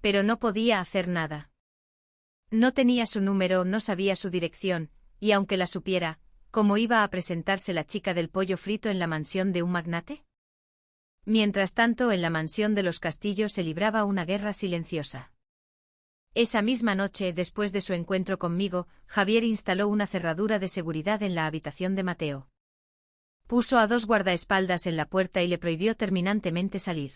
S1: Pero no podía hacer nada. No tenía su número, no sabía su dirección, y aunque la supiera, ¿cómo iba a presentarse la chica del pollo frito en la mansión de un magnate? Mientras tanto, en la mansión de los Castillos se libraba una guerra silenciosa. Esa misma noche, después de su encuentro conmigo, Javier instaló una cerradura de seguridad en la habitación de Mateo. Puso a 2 guardaespaldas en la puerta y le prohibió terminantemente salir.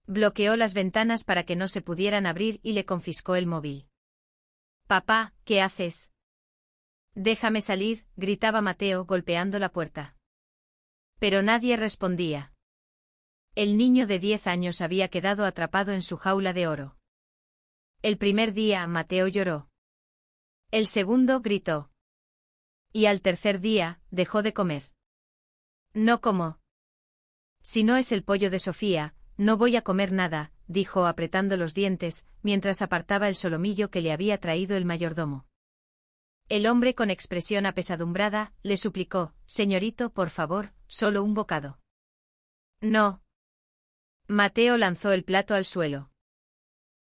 S1: Bloqueó las ventanas para que no se pudieran abrir y le confiscó el móvil. «Papá, ¿qué haces?» «Déjame salir», gritaba Mateo golpeando la puerta. Pero nadie respondía. El niño de 10 años había quedado atrapado en su jaula de oro. El primer día, Mateo lloró. El segundo, gritó. Y al tercer día, dejó de comer. «No como. Si no es el pollo de Sofía, no voy a comer nada», dijo apretando los dientes, mientras apartaba el solomillo que le había traído el mayordomo. El hombre, con expresión apesadumbrada, le suplicó: «Señorito, por favor, solo un bocado». «No». Mateo lanzó el plato al suelo.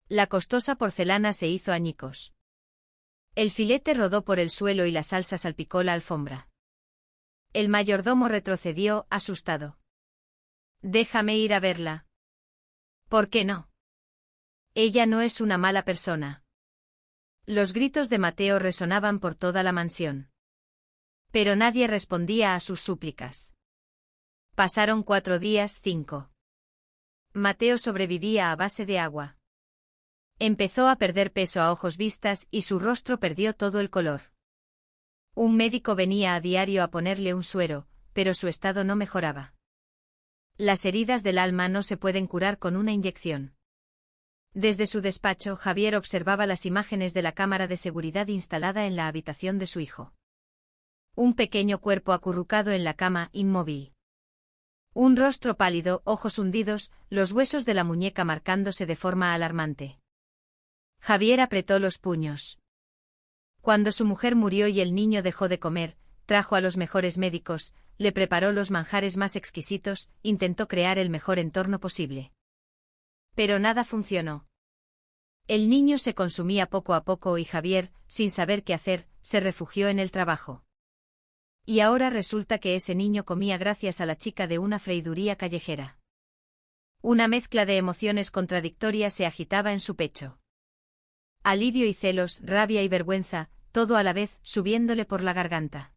S1: La costosa porcelana se hizo añicos. El filete rodó por el suelo y la salsa salpicó la alfombra. El mayordomo retrocedió, asustado. «Déjame ir a verla». «¿Por qué no? Ella no es una mala persona». Los gritos de Mateo resonaban por toda la mansión. Pero nadie respondía a sus súplicas. Pasaron 4 días, 5. Mateo sobrevivía a base de agua. Empezó a perder peso a ojos vistas y su rostro perdió todo el color. Un médico venía a diario a ponerle un suero, pero su estado no mejoraba. Las heridas del alma no se pueden curar con una inyección. Desde su despacho, Javier observaba las imágenes de la cámara de seguridad instalada en la habitación de su hijo. Un pequeño cuerpo acurrucado en la cama, inmóvil. Un rostro pálido, ojos hundidos, los huesos de la muñeca marcándose de forma alarmante. Javier apretó los puños. Cuando su mujer murió y el niño dejó de comer, trajo a los mejores médicos, le preparó los manjares más exquisitos, intentó crear el mejor entorno posible. Pero nada funcionó. El niño se consumía poco a poco y Javier, sin saber qué hacer, se refugió en el trabajo. Y ahora resulta que ese niño comía gracias a la chica de una freiduría callejera. Una mezcla de emociones contradictorias se agitaba en su pecho. Alivio y celos, rabia y vergüenza, todo a la vez, subiéndole por la garganta.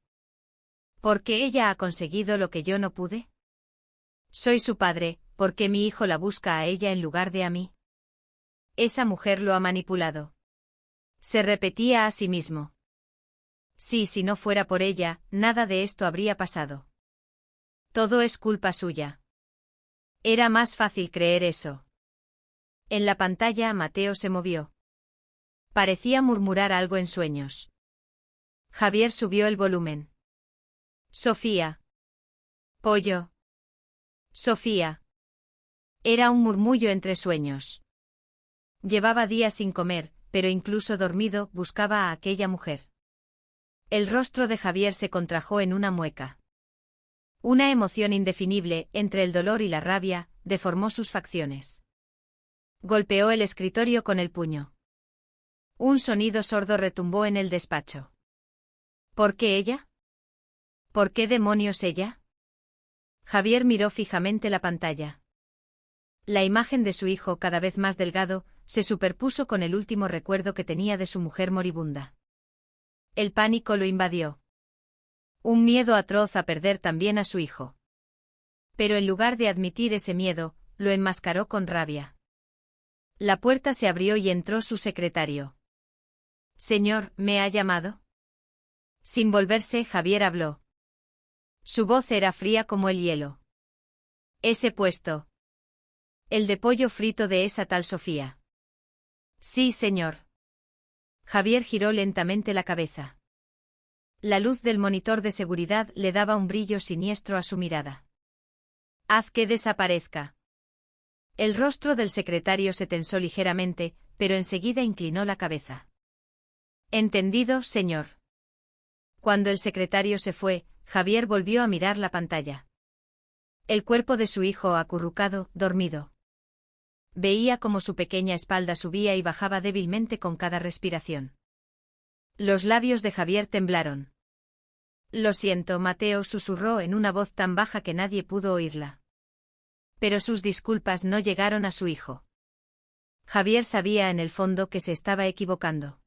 S1: ¿Por qué ella ha conseguido lo que yo no pude? Soy su padre, ¿por qué mi hijo la busca a ella en lugar de a mí? Esa mujer lo ha manipulado. Se repetía a sí mismo. Sí, si no fuera por ella, nada de esto habría pasado. Todo es culpa suya. Era más fácil creer eso. En la pantalla, Mateo se movió. Parecía murmurar algo en sueños. Javier subió el volumen. Sofía. Pollo. Sofía. Era un murmullo entre sueños. Llevaba días sin comer, pero incluso dormido, buscaba a aquella mujer. El rostro de Javier se contrajo en una mueca. Una emoción indefinible, entre el dolor y la rabia, deformó sus facciones. Golpeó el escritorio con el puño. Un sonido sordo retumbó en el despacho. ¿Por qué ella? ¿Por qué demonios ella? Javier miró fijamente la pantalla. La imagen de su hijo, cada vez más delgado, se superpuso con el último recuerdo que tenía de su mujer moribunda. El pánico lo invadió. Un miedo atroz a perder también a su hijo. Pero en lugar de admitir ese miedo, lo enmascaró con rabia. La puerta se abrió y entró su secretario. Señor, ¿me ha llamado? Sin volverse, Javier habló. Su voz era fría como el hielo. Ese puesto. El de pollo frito de esa tal Sofía. Sí, señor. Javier giró lentamente la cabeza. La luz del monitor de seguridad le daba un brillo siniestro a su mirada. Haz que desaparezca. El rostro del secretario se tensó ligeramente, pero enseguida inclinó la cabeza. Entendido, señor. Cuando el secretario se fue, Javier volvió a mirar la pantalla. El cuerpo de su hijo acurrucado, dormido. Veía cómo su pequeña espalda subía y bajaba débilmente con cada respiración. Los labios de Javier temblaron. Lo siento, Mateo, susurró en una voz tan baja que nadie pudo oírla. Pero sus disculpas no llegaron a su hijo. Javier sabía en el fondo que se estaba equivocando.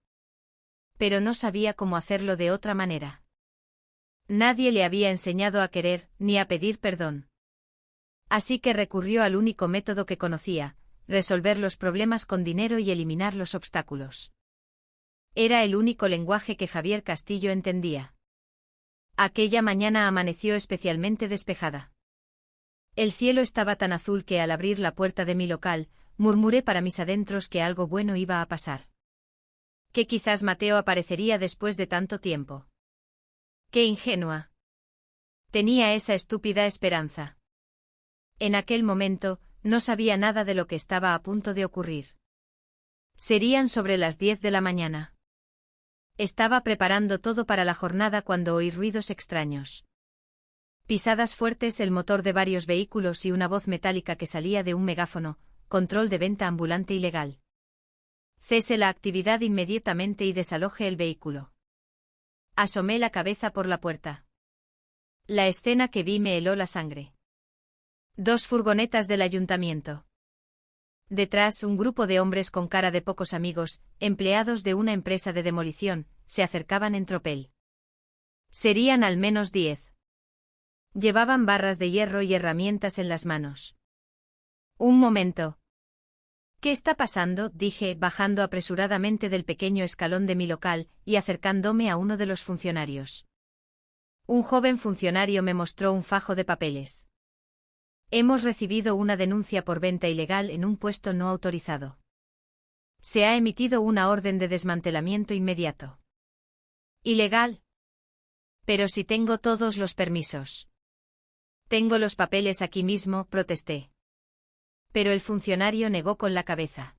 S1: Pero no sabía cómo hacerlo de otra manera. Nadie le había enseñado a querer, ni a pedir perdón. Así que recurrió al único método que conocía: resolver los problemas con dinero y eliminar los obstáculos. Era el único lenguaje que Javier Castillo entendía. Aquella mañana amaneció especialmente despejada. El cielo estaba tan azul que al abrir la puerta de mi local, murmuré para mis adentros que algo bueno iba a pasar. Que quizás Mateo aparecería después de tanto tiempo. ¡Qué ingenua! Tenía esa estúpida esperanza. En aquel momento, no sabía nada de lo que estaba a punto de ocurrir. Serían sobre las 10 de la mañana. Estaba preparando todo para la jornada cuando oí ruidos extraños. Pisadas fuertes, el motor de varios vehículos y una voz metálica que salía de un megáfono: control de venta ambulante ilegal. Cese la actividad inmediatamente y desaloje el vehículo. Asomé la cabeza por la puerta. La escena que vi me heló la sangre. 2 furgonetas del ayuntamiento. Detrás, un grupo de hombres con cara de pocos amigos, empleados de una empresa de demolición, se acercaban en tropel. Serían al menos 10. Llevaban barras de hierro y herramientas en las manos. Un momento. ¿Qué está pasando?, dije, bajando apresuradamente del pequeño escalón de mi local y acercándome a uno de los funcionarios. Un joven funcionario me mostró un fajo de papeles. Hemos recibido una denuncia por venta ilegal en un puesto no autorizado. Se ha emitido una orden de desmantelamiento inmediato. ¿Ilegal? Pero si tengo todos los permisos. Tengo los papeles aquí mismo, protesté. Pero el funcionario negó con la cabeza.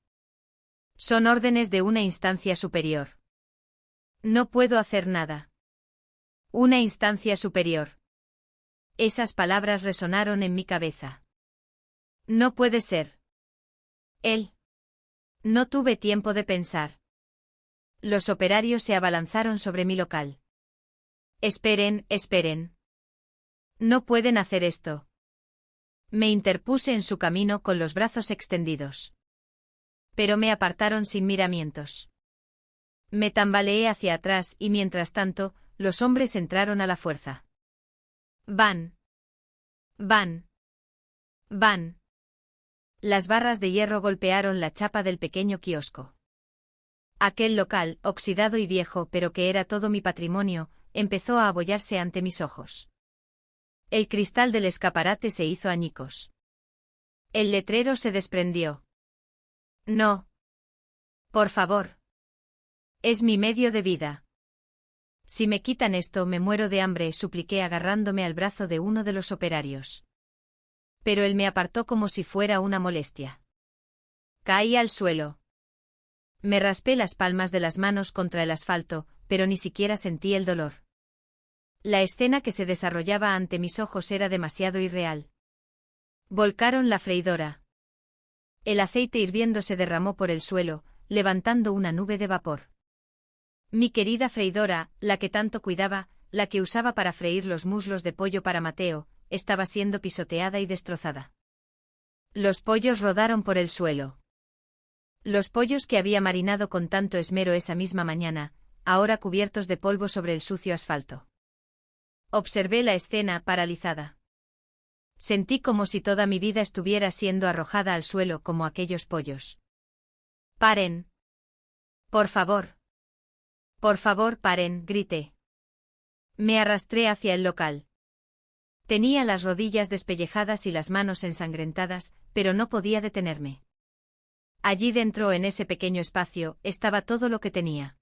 S1: Son órdenes de una instancia superior. No puedo hacer nada. Una instancia superior. Esas palabras resonaron en mi cabeza. No puede ser. Él. No tuve tiempo de pensar. Los operarios se abalanzaron sobre mi local. Esperen, esperen. No pueden hacer esto. Me interpuse en su camino con los brazos extendidos. Pero me apartaron sin miramientos. Me tambaleé hacia atrás y mientras tanto, los hombres entraron a la fuerza. Van. Van. Van. Las barras de hierro golpearon la chapa del pequeño kiosco. Aquel local, oxidado y viejo pero que era todo mi patrimonio, empezó a abollarse ante mis ojos. El cristal del escaparate se hizo añicos. El letrero se desprendió. No. Por favor. Es mi medio de vida. Si me quitan esto me muero de hambre, supliqué agarrándome al brazo de uno de los operarios. Pero él me apartó como si fuera una molestia. Caí al suelo. Me raspé las palmas de las manos contra el asfalto, pero ni siquiera sentí el dolor. La escena que se desarrollaba ante mis ojos era demasiado irreal. Volcaron la freidora. El aceite hirviendo se derramó por el suelo, levantando una nube de vapor. Mi querida freidora, la que tanto cuidaba, la que usaba para freír los muslos de pollo para Mateo, estaba siendo pisoteada y destrozada. Los pollos rodaron por el suelo. Los pollos que había marinado con tanto esmero esa misma mañana, ahora cubiertos de polvo sobre el sucio asfalto. Observé la escena, paralizada. Sentí como si toda mi vida estuviera siendo arrojada al suelo como aquellos pollos. ¡Paren! ¡Por favor! ¡Por favor, paren!, grité. Me arrastré hacia el local. Tenía las rodillas despellejadas y las manos ensangrentadas, pero no podía detenerme. Allí dentro, en ese pequeño espacio, estaba todo lo que tenía.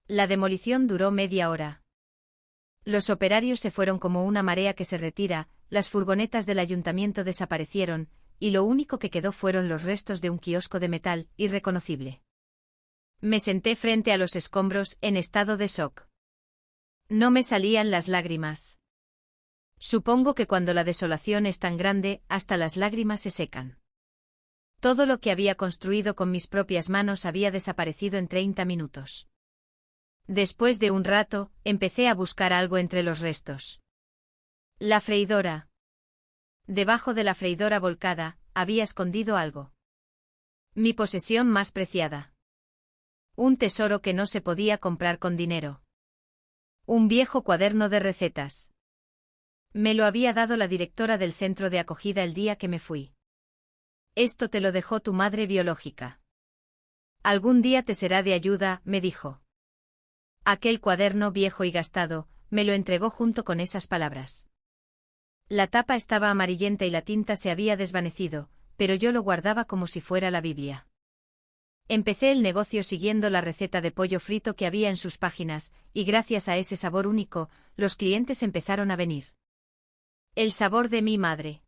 S1: La demolición duró media hora. Los operarios se fueron como una marea que se retira, las furgonetas del ayuntamiento desaparecieron, y lo único que quedó fueron los restos de un kiosco de metal, irreconocible. Me senté frente a los escombros, en estado de shock. No me salían las lágrimas. Supongo que cuando la desolación es tan grande, hasta las lágrimas se secan. Todo lo que había construido con mis propias manos había desaparecido en 30 minutos. Después de un rato, empecé a buscar algo entre los restos. La freidora. Debajo de la freidora volcada, había escondido algo. Mi posesión más preciada. Un tesoro que no se podía comprar con dinero. Un viejo cuaderno de recetas. Me lo había dado la directora del centro de acogida el día que me fui. Esto te lo dejó tu madre biológica. Algún día te será de ayuda, me dijo. Aquel cuaderno viejo y gastado, me lo entregó junto con esas palabras. La tapa estaba amarillenta y la tinta se había desvanecido, pero yo lo guardaba como si fuera la Biblia. Empecé el negocio siguiendo la receta de pollo frito que había en sus páginas, y gracias a ese sabor único, los clientes empezaron a venir. El sabor de mi madre.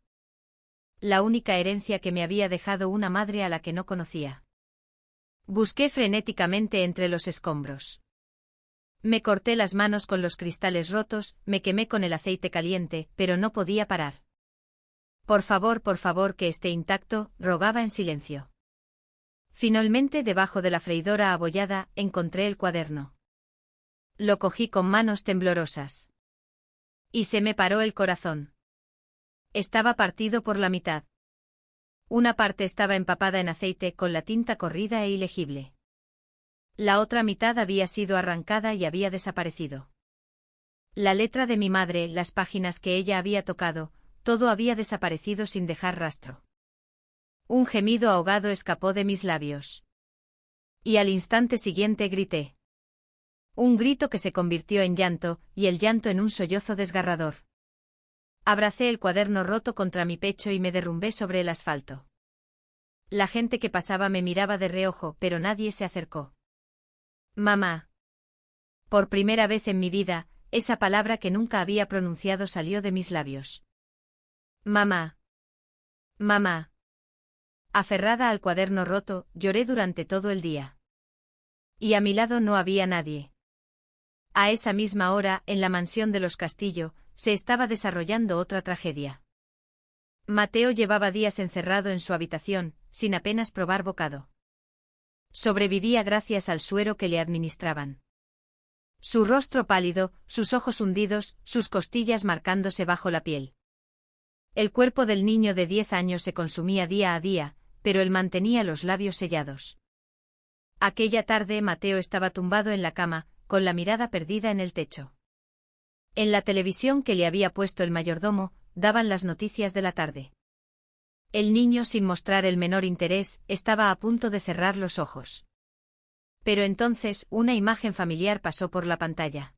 S1: La única herencia que me había dejado una madre a la que no conocía. Busqué frenéticamente entre los escombros. Me corté las manos con los cristales rotos, me quemé con el aceite caliente, pero no podía parar. Por favor, que esté intacto, rogaba en silencio. Finalmente, debajo de la freidora abollada, encontré el cuaderno. Lo cogí con manos temblorosas. Y se me paró el corazón. Estaba partido por la mitad. Una parte estaba empapada en aceite con la tinta corrida e ilegible. La otra mitad había sido arrancada y había desaparecido. La letra de mi madre, las páginas que ella había tocado, todo había desaparecido sin dejar rastro. Un gemido ahogado escapó de mis labios. Y al instante siguiente grité. Un grito que se convirtió en llanto, y el llanto en un sollozo desgarrador. Abracé el cuaderno roto contra mi pecho y me derrumbé sobre el asfalto. La gente que pasaba me miraba de reojo, pero nadie se acercó. Mamá. Por primera vez en mi vida, esa palabra que nunca había pronunciado salió de mis labios. Mamá. Mamá. Aferrada al cuaderno roto, lloré durante todo el día. Y a mi lado no había nadie. A esa misma hora, en la mansión de los Castillo, se estaba desarrollando otra tragedia. Mateo llevaba días encerrado en su habitación, sin apenas probar bocado. Sobrevivía gracias al suero que le administraban. Su rostro pálido, sus ojos hundidos, sus costillas marcándose bajo la piel. El cuerpo del niño de 10 años se consumía día a día, pero él mantenía los labios sellados. Aquella tarde Mateo estaba tumbado en la cama, con la mirada perdida en el techo. En la televisión que le había puesto el mayordomo, daban las noticias de la tarde. El niño, sin mostrar el menor interés, estaba a punto de cerrar los ojos. Pero entonces, una imagen familiar pasó por la pantalla.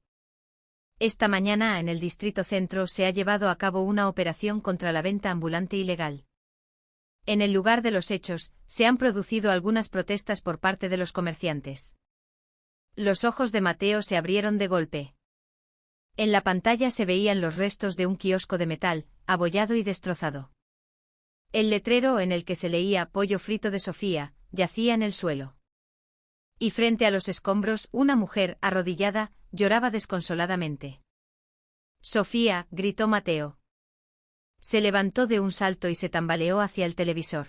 S1: Esta mañana, en el Distrito Centro, se ha llevado a cabo una operación contra la venta ambulante ilegal. En el lugar de los hechos, se han producido algunas protestas por parte de los comerciantes. Los ojos de Mateo se abrieron de golpe. En la pantalla se veían los restos de un kiosco de metal, abollado y destrozado. El letrero en el que se leía «Pollo frito de Sofía» yacía en el suelo. Y frente a los escombros, una mujer, arrodillada, lloraba desconsoladamente. «Sofía», gritó Mateo. Se levantó de un salto y se tambaleó hacia el televisor.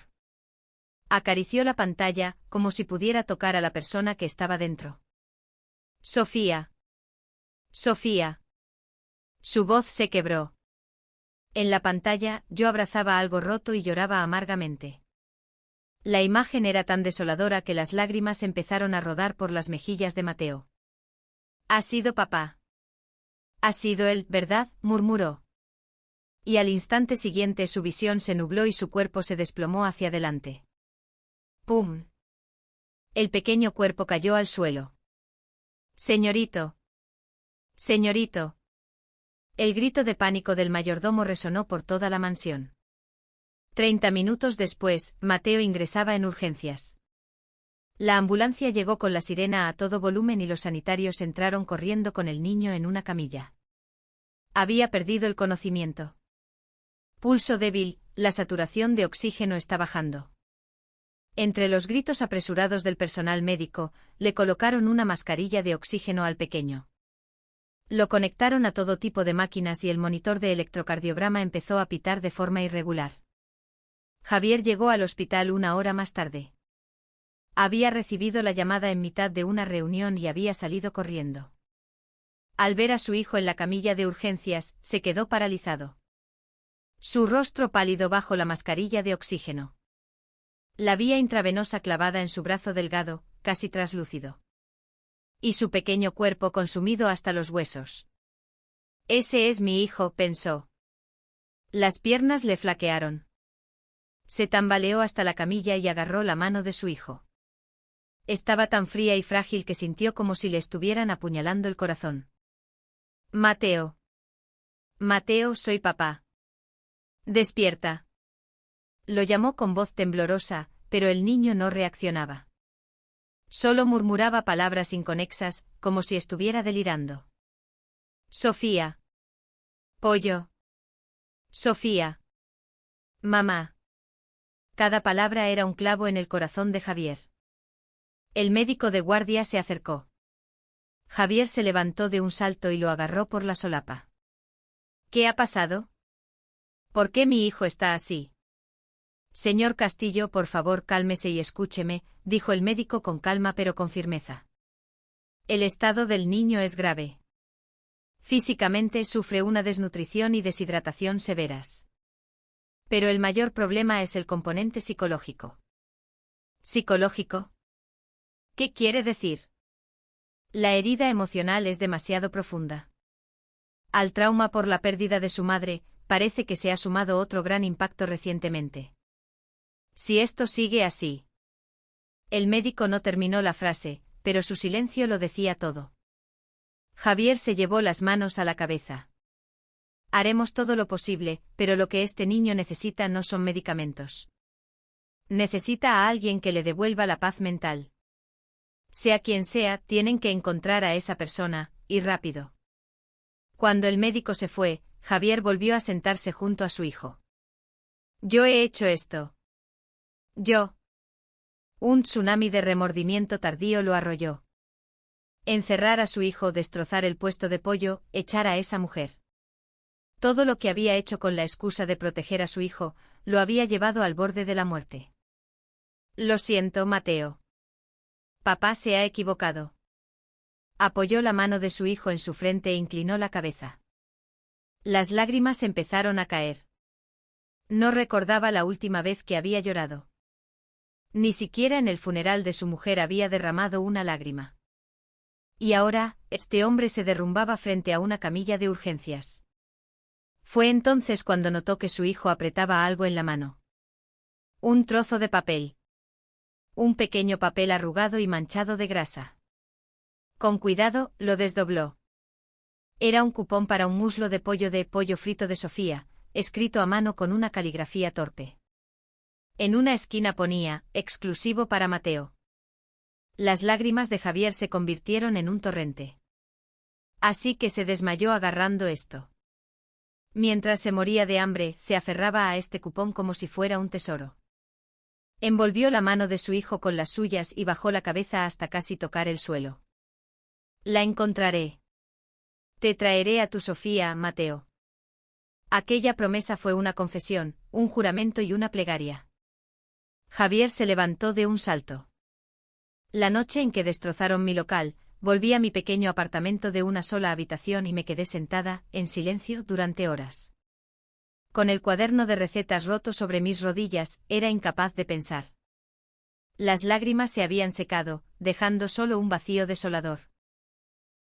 S1: Acarició la pantalla, como si pudiera tocar a la persona que estaba dentro. «Sofía. Sofía». Su voz se quebró. En la pantalla, yo abrazaba algo roto y lloraba amargamente. La imagen era tan desoladora que las lágrimas empezaron a rodar por las mejillas de Mateo. «Ha sido papá. Ha sido él, ¿verdad?», murmuró. Y al instante siguiente su visión se nubló y su cuerpo se desplomó hacia adelante. ¡Pum! El pequeño cuerpo cayó al suelo. «Señorito. Señorito». El grito de pánico del mayordomo resonó por toda la mansión. 30 minutos después, Mateo ingresaba en urgencias. La ambulancia llegó con la sirena a todo volumen y los sanitarios entraron corriendo con el niño en una camilla. Había perdido el conocimiento. Pulso débil, la saturación de oxígeno está bajando. Entre los gritos apresurados del personal médico, le colocaron una mascarilla de oxígeno al pequeño. Lo conectaron a todo tipo de máquinas y el monitor de electrocardiograma empezó a pitar de forma irregular. Javier llegó al hospital una hora más tarde. Había recibido la llamada en mitad de una reunión y había salido corriendo. Al ver a su hijo en la camilla de urgencias, se quedó paralizado. Su rostro pálido bajo la mascarilla de oxígeno. La vía intravenosa clavada en su brazo delgado, casi traslúcido. Y su pequeño cuerpo consumido hasta los huesos. «Ese es mi hijo», pensó. Las piernas le flaquearon. Se tambaleó hasta la camilla y agarró la mano de su hijo. Estaba tan fría y frágil que sintió como si le estuvieran apuñalando el corazón. «Mateo. Mateo, soy papá. Despierta». Lo llamó con voz temblorosa, pero el niño no reaccionaba. Solo murmuraba palabras inconexas, como si estuviera delirando. «Sofía. Pollo. Sofía. Mamá». Cada palabra era un clavo en el corazón de Javier. El médico de guardia se acercó. Javier se levantó de un salto y lo agarró por la solapa. «¿Qué ha pasado? ¿Por qué mi hijo está así?» «Señor Castillo, por favor, cálmese y escúcheme», dijo el médico con calma pero con firmeza. «El estado del niño es grave. Físicamente sufre una desnutrición y deshidratación severas. Pero el mayor problema es el componente psicológico». ¿Psicológico? ¿Qué quiere decir? La herida emocional es demasiado profunda. Al trauma por la pérdida de su madre, parece que se ha sumado otro gran impacto recientemente. Si esto sigue así. El médico no terminó la frase, pero su silencio lo decía todo. Javier se llevó las manos a la cabeza. «Haremos todo lo posible, pero lo que este niño necesita no son medicamentos. Necesita a alguien que le devuelva la paz mental. Sea quien sea, tienen que encontrar a esa persona, y rápido». Cuando el médico se fue, Javier volvió a sentarse junto a su hijo. «Yo he hecho esto. Yo». Un tsunami de remordimiento tardío lo arrolló. Encerrar a su hijo, destrozar el puesto de pollo, echar a esa mujer. Todo lo que había hecho con la excusa de proteger a su hijo, lo había llevado al borde de la muerte. «Lo siento, Mateo. Papá se ha equivocado». Apoyó la mano de su hijo en su frente e inclinó la cabeza. Las lágrimas empezaron a caer. No recordaba la última vez que había llorado. Ni siquiera en el funeral de su mujer había derramado una lágrima. Y ahora, este hombre se derrumbaba frente a una camilla de urgencias. Fue entonces cuando notó que su hijo apretaba algo en la mano. Un trozo de papel. Un pequeño papel arrugado y manchado de grasa. Con cuidado, lo desdobló. Era un cupón para un muslo de pollo frito de Sofía, escrito a mano con una caligrafía torpe. En una esquina ponía, exclusivo para Mateo. Las lágrimas de Javier se convirtieron en un torrente. Así que se desmayó agarrando esto. Mientras se moría de hambre, se aferraba a este cupón como si fuera un tesoro. Envolvió la mano de su hijo con las suyas y bajó la cabeza hasta casi tocar el suelo. La encontraré. Te traeré a tu Sofía, Mateo. Aquella promesa fue una confesión, un juramento y una plegaria. Javier se levantó de un salto. La noche en que destrozaron mi local, volví a mi pequeño apartamento de una sola habitación y me quedé sentada, en silencio, durante horas. Con el cuaderno de recetas roto sobre mis rodillas, era incapaz de pensar. Las lágrimas se habían secado, dejando solo un vacío desolador.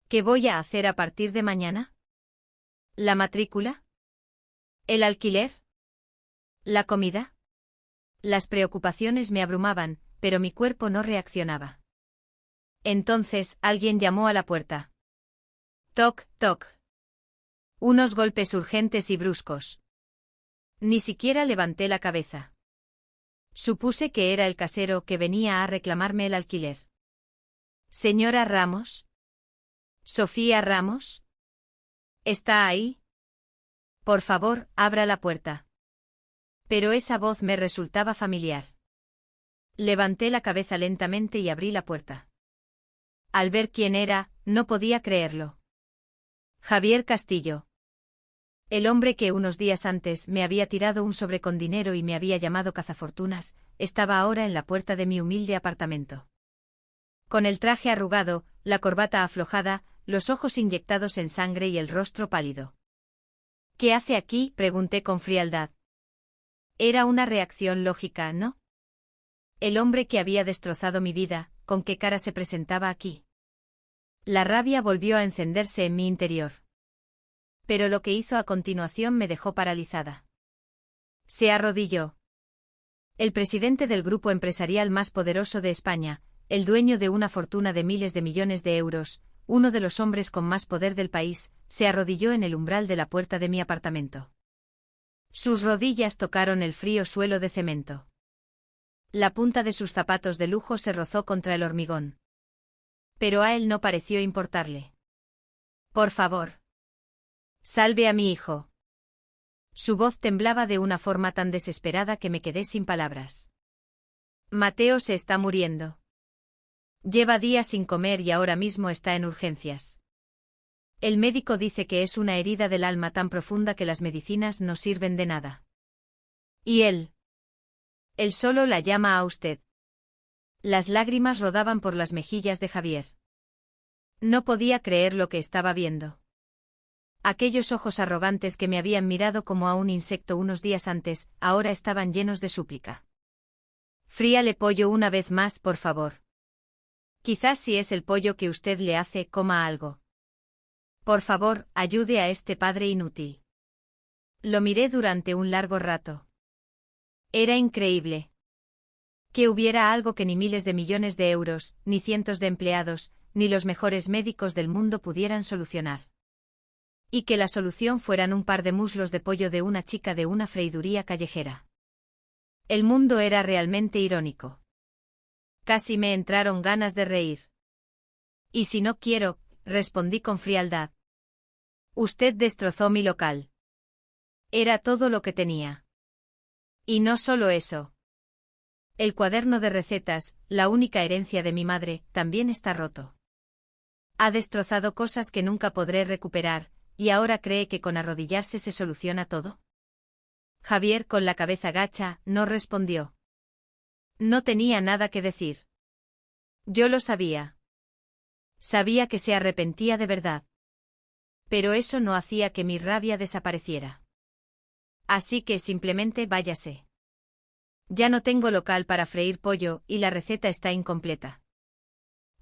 S1: ¿Qué voy a hacer a partir de mañana? ¿La matrícula? ¿El alquiler? ¿La comida? Las preocupaciones me abrumaban, pero mi cuerpo no reaccionaba. Entonces, alguien llamó a la puerta. Toc, toc. Unos golpes urgentes y bruscos. Ni siquiera levanté la cabeza. Supuse que era el casero que venía a reclamarme el alquiler. ¿Señora Ramos? ¿Sofía Ramos? ¿Está ahí? Por favor, abra la puerta. Pero esa voz me resultaba familiar. Levanté la cabeza lentamente y abrí la puerta. Al ver quién era, no podía creerlo. Javier Castillo. El hombre que unos días antes me había tirado un sobre con dinero y me había llamado cazafortunas, estaba ahora en la puerta de mi humilde apartamento. Con el traje arrugado, la corbata aflojada, los ojos inyectados en sangre y el rostro pálido. ¿Qué hace aquí?, pregunté con frialdad. Era una reacción lógica, ¿no? El hombre que había destrozado mi vida, ¿con qué cara se presentaba aquí? La rabia volvió a encenderse en mi interior. Pero lo que hizo a continuación me dejó paralizada. Se arrodilló. El presidente del grupo empresarial más poderoso de España, el dueño de una fortuna de miles de millones de euros, uno de los hombres con más poder del país, se arrodilló en el umbral de la puerta de mi apartamento. Sus rodillas tocaron el frío suelo de cemento. La punta de sus zapatos de lujo se rozó contra el hormigón. Pero a él no pareció importarle. Por favor. Salve a mi hijo. Su voz temblaba de una forma tan desesperada que me quedé sin palabras. Mateo se está muriendo. Lleva días sin comer y ahora mismo está en urgencias. El médico dice que es una herida del alma tan profunda que las medicinas no sirven de nada. ¿Y él? Él solo la llama a usted. Las lágrimas rodaban por las mejillas de Javier. No podía creer lo que estaba viendo. Aquellos ojos arrogantes que me habían mirado como a un insecto unos días antes, ahora estaban llenos de súplica. Fríale pollo una vez más, por favor. Quizás si es el pollo que usted le hace, coma algo. Por favor, ayude a este padre inútil. Lo miré durante un largo rato. Era increíble. Que hubiera algo que ni miles de millones de euros, ni cientos de empleados, ni los mejores médicos del mundo pudieran solucionar. Y que la solución fueran un par de muslos de pollo de una chica de una freiduría callejera. El mundo era realmente irónico. Casi me entraron ganas de reír. Y si no quiero, respondí con frialdad. Usted destrozó mi local. Era todo lo que tenía. Y no solo eso. El cuaderno de recetas, la única herencia de mi madre, también está roto. Ha destrozado cosas que nunca podré recuperar, y ahora cree que con arrodillarse se soluciona todo. Javier, con la cabeza gacha, no respondió. No tenía nada que decir. Yo lo sabía. Sabía que se arrepentía de verdad. Pero eso no hacía que mi rabia desapareciera. Así que simplemente váyase. Ya no tengo local para freír pollo y la receta está incompleta.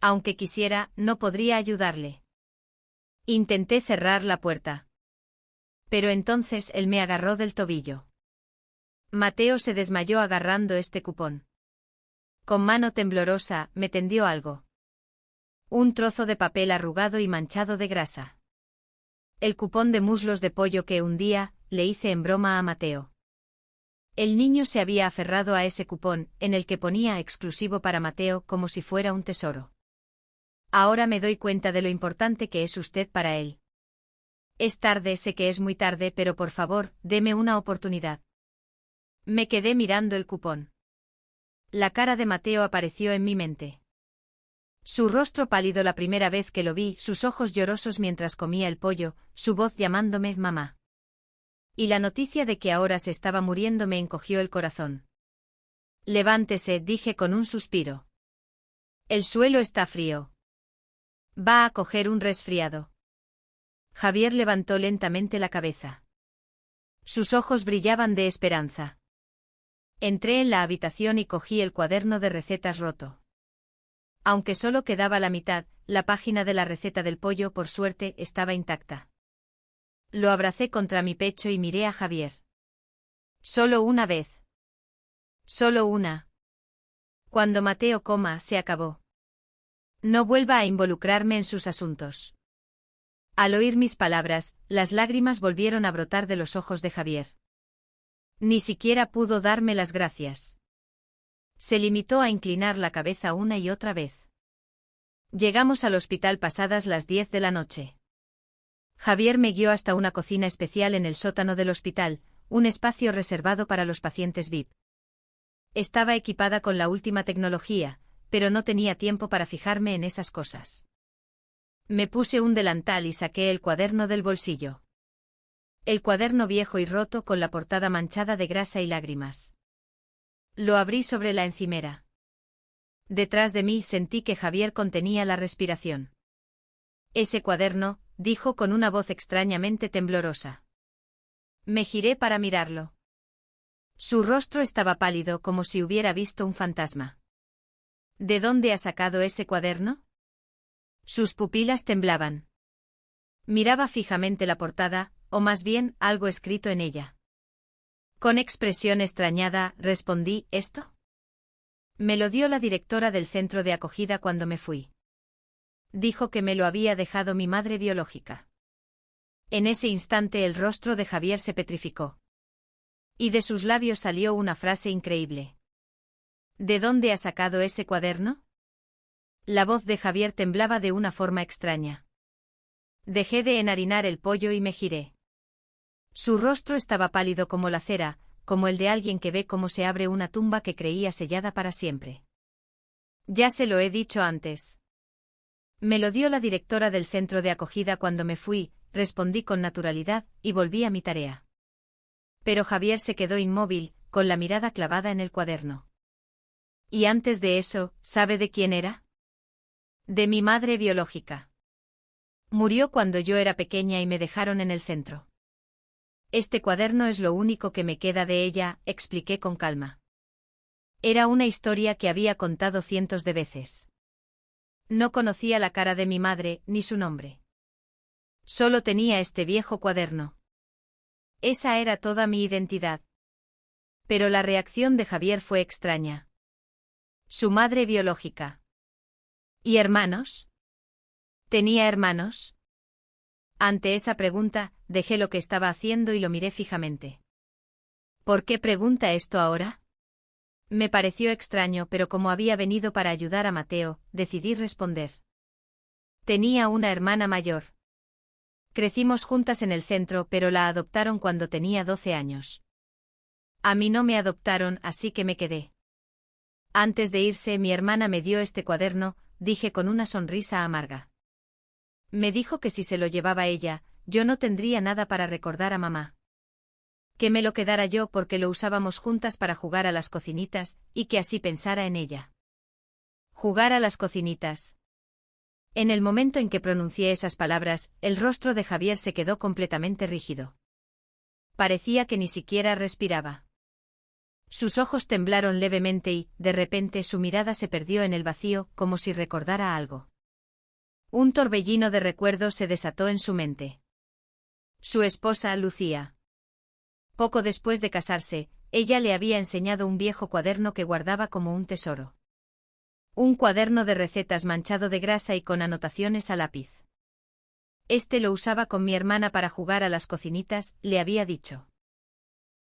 S1: Aunque quisiera, no podría ayudarle. Intenté cerrar la puerta. Pero entonces él me agarró del tobillo. Mateo se desmayó agarrando este cupón. Con mano temblorosa, me tendió algo. Un trozo de papel arrugado y manchado de grasa. El cupón de muslos de pollo que un día le hice en broma a Mateo. El niño se había aferrado a ese cupón, en el que ponía exclusivo para Mateo como si fuera un tesoro. Ahora me doy cuenta de lo importante que es usted para él. Es tarde, sé que es muy tarde, pero por favor, deme una oportunidad. Me quedé mirando el cupón. La cara de Mateo apareció en mi mente. Su rostro pálido la primera vez que lo vi, sus ojos llorosos mientras comía el pollo, su voz llamándome mamá. Y la noticia de que ahora se estaba muriendo me encogió el corazón. Levántese, dije con un suspiro. El suelo está frío. Va a coger un resfriado. Javier levantó lentamente la cabeza. Sus ojos brillaban de esperanza. Entré en la habitación y cogí el cuaderno de recetas roto. Aunque solo quedaba la mitad, la página de la receta del pollo, por suerte, estaba intacta. Lo abracé contra mi pecho y miré a Javier. Solo una vez. Solo una. Cuando Mateo coma, se acabó. No vuelva a involucrarme en sus asuntos. Al oír mis palabras, las lágrimas volvieron a brotar de los ojos de Javier. Ni siquiera pudo darme las gracias. Se limitó a inclinar la cabeza una y otra vez. Llegamos al hospital pasadas las 10 de la noche. Javier me guió hasta una cocina especial en el sótano del hospital, un espacio reservado para los pacientes VIP. Estaba equipada con la última tecnología, pero no tenía tiempo para fijarme en esas cosas. Me puse un delantal y saqué el cuaderno del bolsillo. El cuaderno viejo y roto con la portada manchada de grasa y lágrimas. Lo abrí sobre la encimera. Detrás de mí sentí que Javier contenía la respiración. Ese cuaderno, dijo con una voz extrañamente temblorosa. Me giré para mirarlo. Su rostro estaba pálido como si hubiera visto un fantasma. ¿De dónde ha sacado ese cuaderno? Sus pupilas temblaban. Miraba fijamente la portada, o más bien, algo escrito en ella. Con expresión extrañada, respondí, ¿esto? Me lo dio la directora del centro de acogida cuando me fui. Dijo que me lo había dejado mi madre biológica. En ese instante el rostro de Javier se petrificó. Y de sus labios salió una frase increíble. ¿De dónde ha sacado ese cuaderno? La voz de Javier temblaba de una forma extraña. Dejé de enharinar el pollo y me giré. Su rostro estaba pálido como la cera, como el de alguien que ve cómo se abre una tumba que creía sellada para siempre. Ya se lo he dicho antes. Me lo dio la directora del centro de acogida cuando me fui, respondí con naturalidad, y volví a mi tarea. Pero Javier se quedó inmóvil, con la mirada clavada en el cuaderno. Y antes de eso, ¿sabe de quién era? De mi madre biológica. Murió cuando yo era pequeña y me dejaron en el centro. Este cuaderno es lo único que me queda de ella, expliqué con calma. Era una historia que había contado cientos de veces. No conocía la cara de mi madre, ni su nombre. Solo tenía este viejo cuaderno. Esa era toda mi identidad. Pero la reacción de Javier fue extraña. Su madre biológica. ¿Y hermanos? ¿Tenía hermanos? Ante esa pregunta, dejé lo que estaba haciendo y lo miré fijamente. ¿Por qué pregunta esto ahora? Me pareció extraño, pero como había venido para ayudar a Mateo, decidí responder. Tenía una hermana mayor. Crecimos juntas en el centro, pero la adoptaron cuando tenía 12 años. A mí no me adoptaron, así que me quedé. Antes de irse, mi hermana me dio este cuaderno, dije con una sonrisa amarga. Me dijo que si se lo llevaba ella, yo no tendría nada para recordar a mamá. Que me lo quedara yo porque lo usábamos juntas para jugar a las cocinitas, y que así pensara en ella. Jugar a las cocinitas. En el momento en que pronuncié esas palabras, el rostro de Javier se quedó completamente rígido. Parecía que ni siquiera respiraba. Sus ojos temblaron levemente y, de repente, su mirada se perdió en el vacío, como si recordara algo. Un torbellino de recuerdos se desató en su mente. Su esposa, Lucía. Poco después de casarse, ella le había enseñado un viejo cuaderno que guardaba como un tesoro. Un cuaderno de recetas manchado de grasa y con anotaciones a lápiz. Lo usaba con mi hermana para jugar a las cocinitas, le había dicho.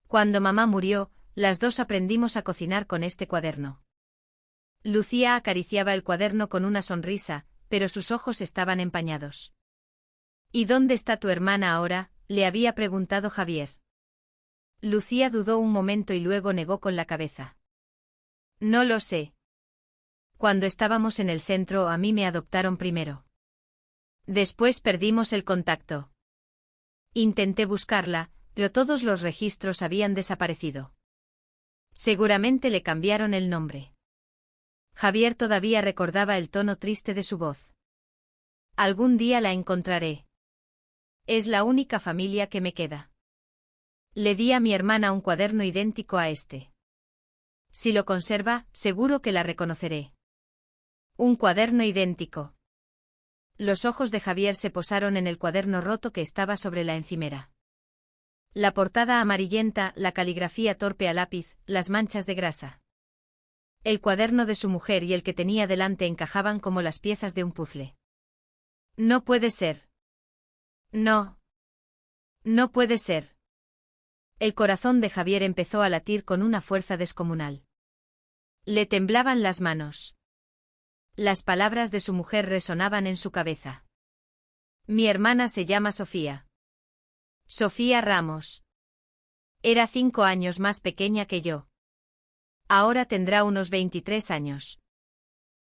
S1: Cuando mamá murió, las dos aprendimos a cocinar con este cuaderno. Lucía acariciaba el cuaderno con una sonrisa, pero sus ojos estaban empañados. ¿Y dónde está tu hermana ahora?, le había preguntado Javier. Lucía dudó un momento y luego negó con la cabeza. No lo sé. Cuando estábamos en el centro a mí me adoptaron primero. Después perdimos el contacto. Intenté buscarla, pero todos los registros habían desaparecido. Seguramente le cambiaron el nombre. Javier todavía recordaba el tono triste de su voz. Algún día la encontraré. Es la única familia que me queda. Le di a mi hermana un cuaderno idéntico a este. Si lo conserva, seguro que la reconoceré. Un cuaderno idéntico. Los ojos de Javier se posaron en el cuaderno roto que estaba sobre la encimera. La portada amarillenta, la caligrafía torpe a lápiz, las manchas de grasa. El cuaderno de su mujer y el que tenía delante encajaban como las piezas de un puzzle. No puede ser. No. No puede ser. El corazón de Javier empezó a latir con una fuerza descomunal. Le temblaban las manos. Las palabras de su mujer resonaban en su cabeza. Mi hermana se llama Sofía. Sofía Ramos. Era 5 años más pequeña que yo. Ahora tendrá unos 23 años.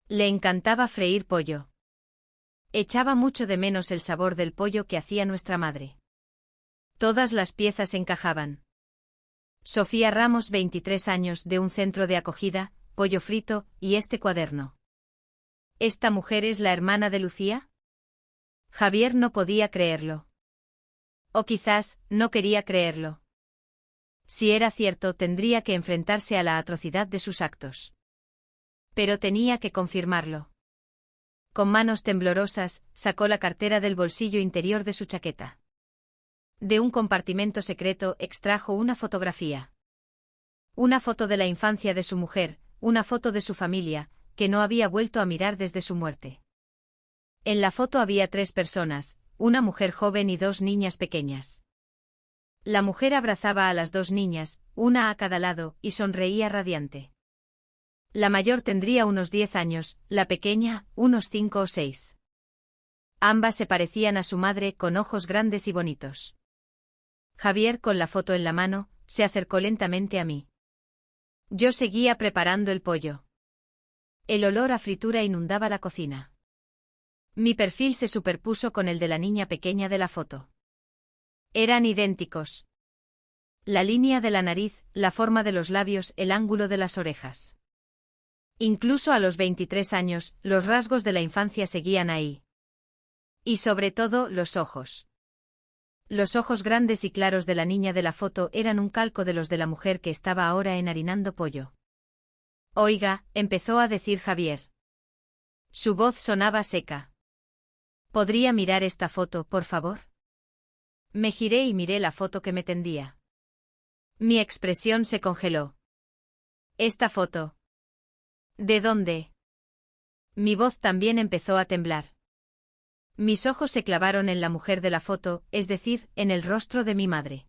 S1: Le encantaba freír pollo. Echaba mucho de menos el sabor del pollo que hacía nuestra madre. Todas las piezas encajaban. Sofía Ramos, 23 años, de un centro de acogida, pollo frito, y este cuaderno. ¿Esta mujer es la hermana de Lucía? Javier no podía creerlo. O quizás, no quería creerlo. Si era cierto, tendría que enfrentarse a la atrocidad de sus actos. Pero tenía que confirmarlo. Con manos temblorosas, sacó la cartera del bolsillo interior de su chaqueta. De un compartimento secreto extrajo una fotografía. Una foto de la infancia de su mujer, una foto de su familia, que no había vuelto a mirar desde su muerte. En la foto había 3 personas, una mujer joven y 2 niñas pequeñas. La mujer abrazaba a las 2 niñas, una a cada lado, y sonreía radiante. La mayor tendría unos 10 años, la pequeña, unos 5 o 6. Ambas se parecían a su madre, con ojos grandes y bonitos. Javier, con la foto en la mano, se acercó lentamente a mí. Yo seguía preparando el pollo. El olor a fritura inundaba la cocina. Mi perfil se superpuso con el de la niña pequeña de la foto. Eran idénticos. La línea de la nariz, la forma de los labios, el ángulo de las orejas. Incluso a los 23 años, los rasgos de la infancia seguían ahí. Y sobre todo, los ojos. Los ojos grandes y claros de la niña de la foto eran un calco de los de la mujer que estaba ahora enharinando pollo. Oiga, empezó a decir Javier. Su voz sonaba seca. ¿Podría mirar esta foto, por favor? Me giré y miré la foto que me tendía. Mi expresión se congeló. ¿Esta foto? ¿De dónde? Mi voz también empezó a temblar. Mis ojos se clavaron en la mujer de la foto, es decir, en el rostro de mi madre.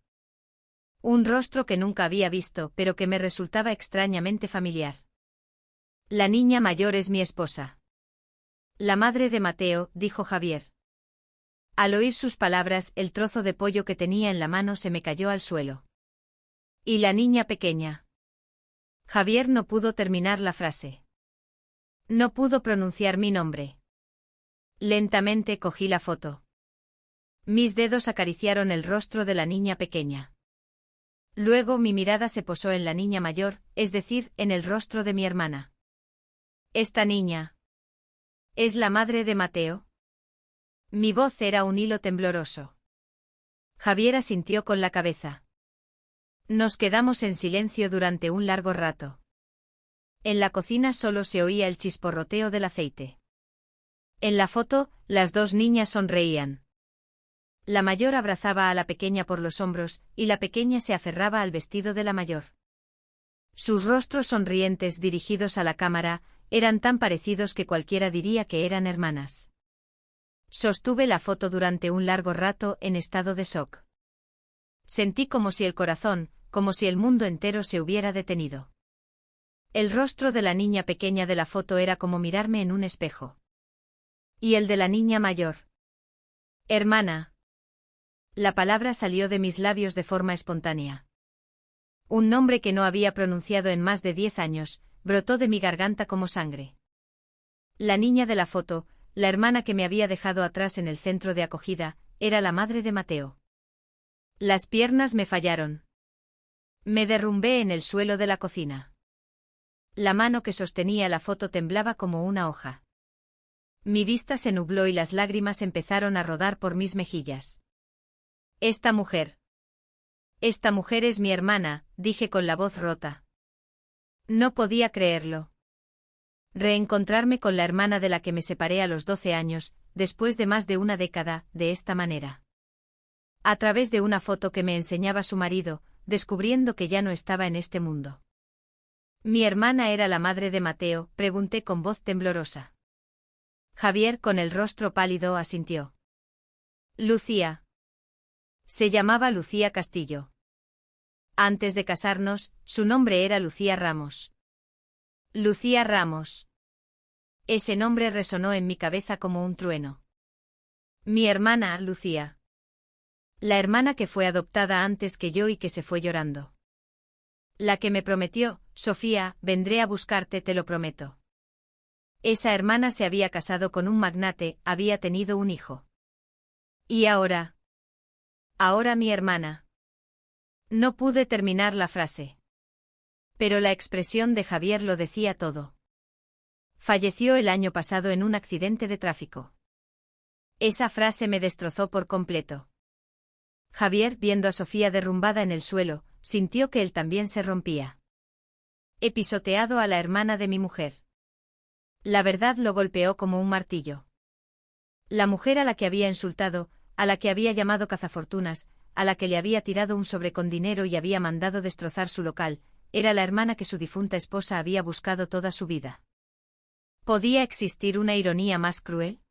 S1: Un rostro que nunca había visto, pero que me resultaba extrañamente familiar. La niña mayor es mi esposa. La madre de Mateo, dijo Javier. Al oír sus palabras, el trozo de pollo que tenía en la mano se me cayó al suelo. ¿Y la niña pequeña? Javier no pudo terminar la frase. No pudo pronunciar mi nombre. Lentamente cogí la foto. Mis dedos acariciaron el rostro de la niña pequeña. Luego mi mirada se posó en la niña mayor, es decir, en el rostro de mi hermana. Esta niña. ¿Es la madre de Mateo? Mi voz era un hilo tembloroso. Javier asintió con la cabeza. Nos quedamos en silencio durante un largo rato. En la cocina solo se oía el chisporroteo del aceite. En la foto, las 2 niñas sonreían. La mayor abrazaba a la pequeña por los hombros, y la pequeña se aferraba al vestido de la mayor. Sus rostros sonrientes dirigidos a la cámara, Eran tan parecidos que cualquiera diría que eran hermanas. Sostuve la foto durante un largo rato en estado de shock. Sentí como si el corazón, como si el mundo entero se hubiera detenido. El rostro de la niña pequeña de la foto era como mirarme en un espejo. ¿Y el de la niña mayor? Hermana. La palabra salió de mis labios de forma espontánea. Un nombre que no había pronunciado en más de 10 años, brotó de mi garganta como sangre. La niña de la foto, la hermana que me había dejado atrás en el centro de acogida, era la madre de Mateo. Las piernas me fallaron. Me derrumbé en el suelo de la cocina. La mano que sostenía la foto temblaba como una hoja. Mi vista se nubló y las lágrimas empezaron a rodar por mis mejillas. Esta mujer es mi hermana, dije con la voz rota. No podía creerlo. Reencontrarme con la hermana de la que me separé a los 12 años, después de más de una década, de esta manera. A través de una foto que me enseñaba su marido, descubriendo que ya no estaba en este mundo. ¿Mi hermana era la madre de Mateo?, pregunté con voz temblorosa. Javier, con el rostro pálido, asintió. Lucía. Se llamaba Lucía Castillo. Antes de casarnos, su nombre era Lucía Ramos. Lucía Ramos. Ese nombre resonó en mi cabeza como un trueno. Mi hermana, Lucía. La hermana que fue adoptada antes que yo y que se fue llorando. La que me prometió, Sofía, vendré a buscarte, te lo prometo. Esa hermana se había casado con un magnate, había tenido un hijo. ¿Y ahora? Ahora mi hermana. No pude terminar la frase. Pero la expresión de Javier lo decía todo. Falleció el año pasado en un accidente de tráfico. Esa frase me destrozó por completo. Javier, viendo a Sofía derrumbada en el suelo, sintió que él también se rompía. He pisoteado a la hermana de mi mujer. La verdad lo golpeó como un martillo. La mujer a la que había insultado, a la que había llamado cazafortunas, a la que le había tirado un sobre con dinero y había mandado destrozar su local, era la hermana que su difunta esposa había buscado toda su vida. ¿Podía existir una ironía más cruel?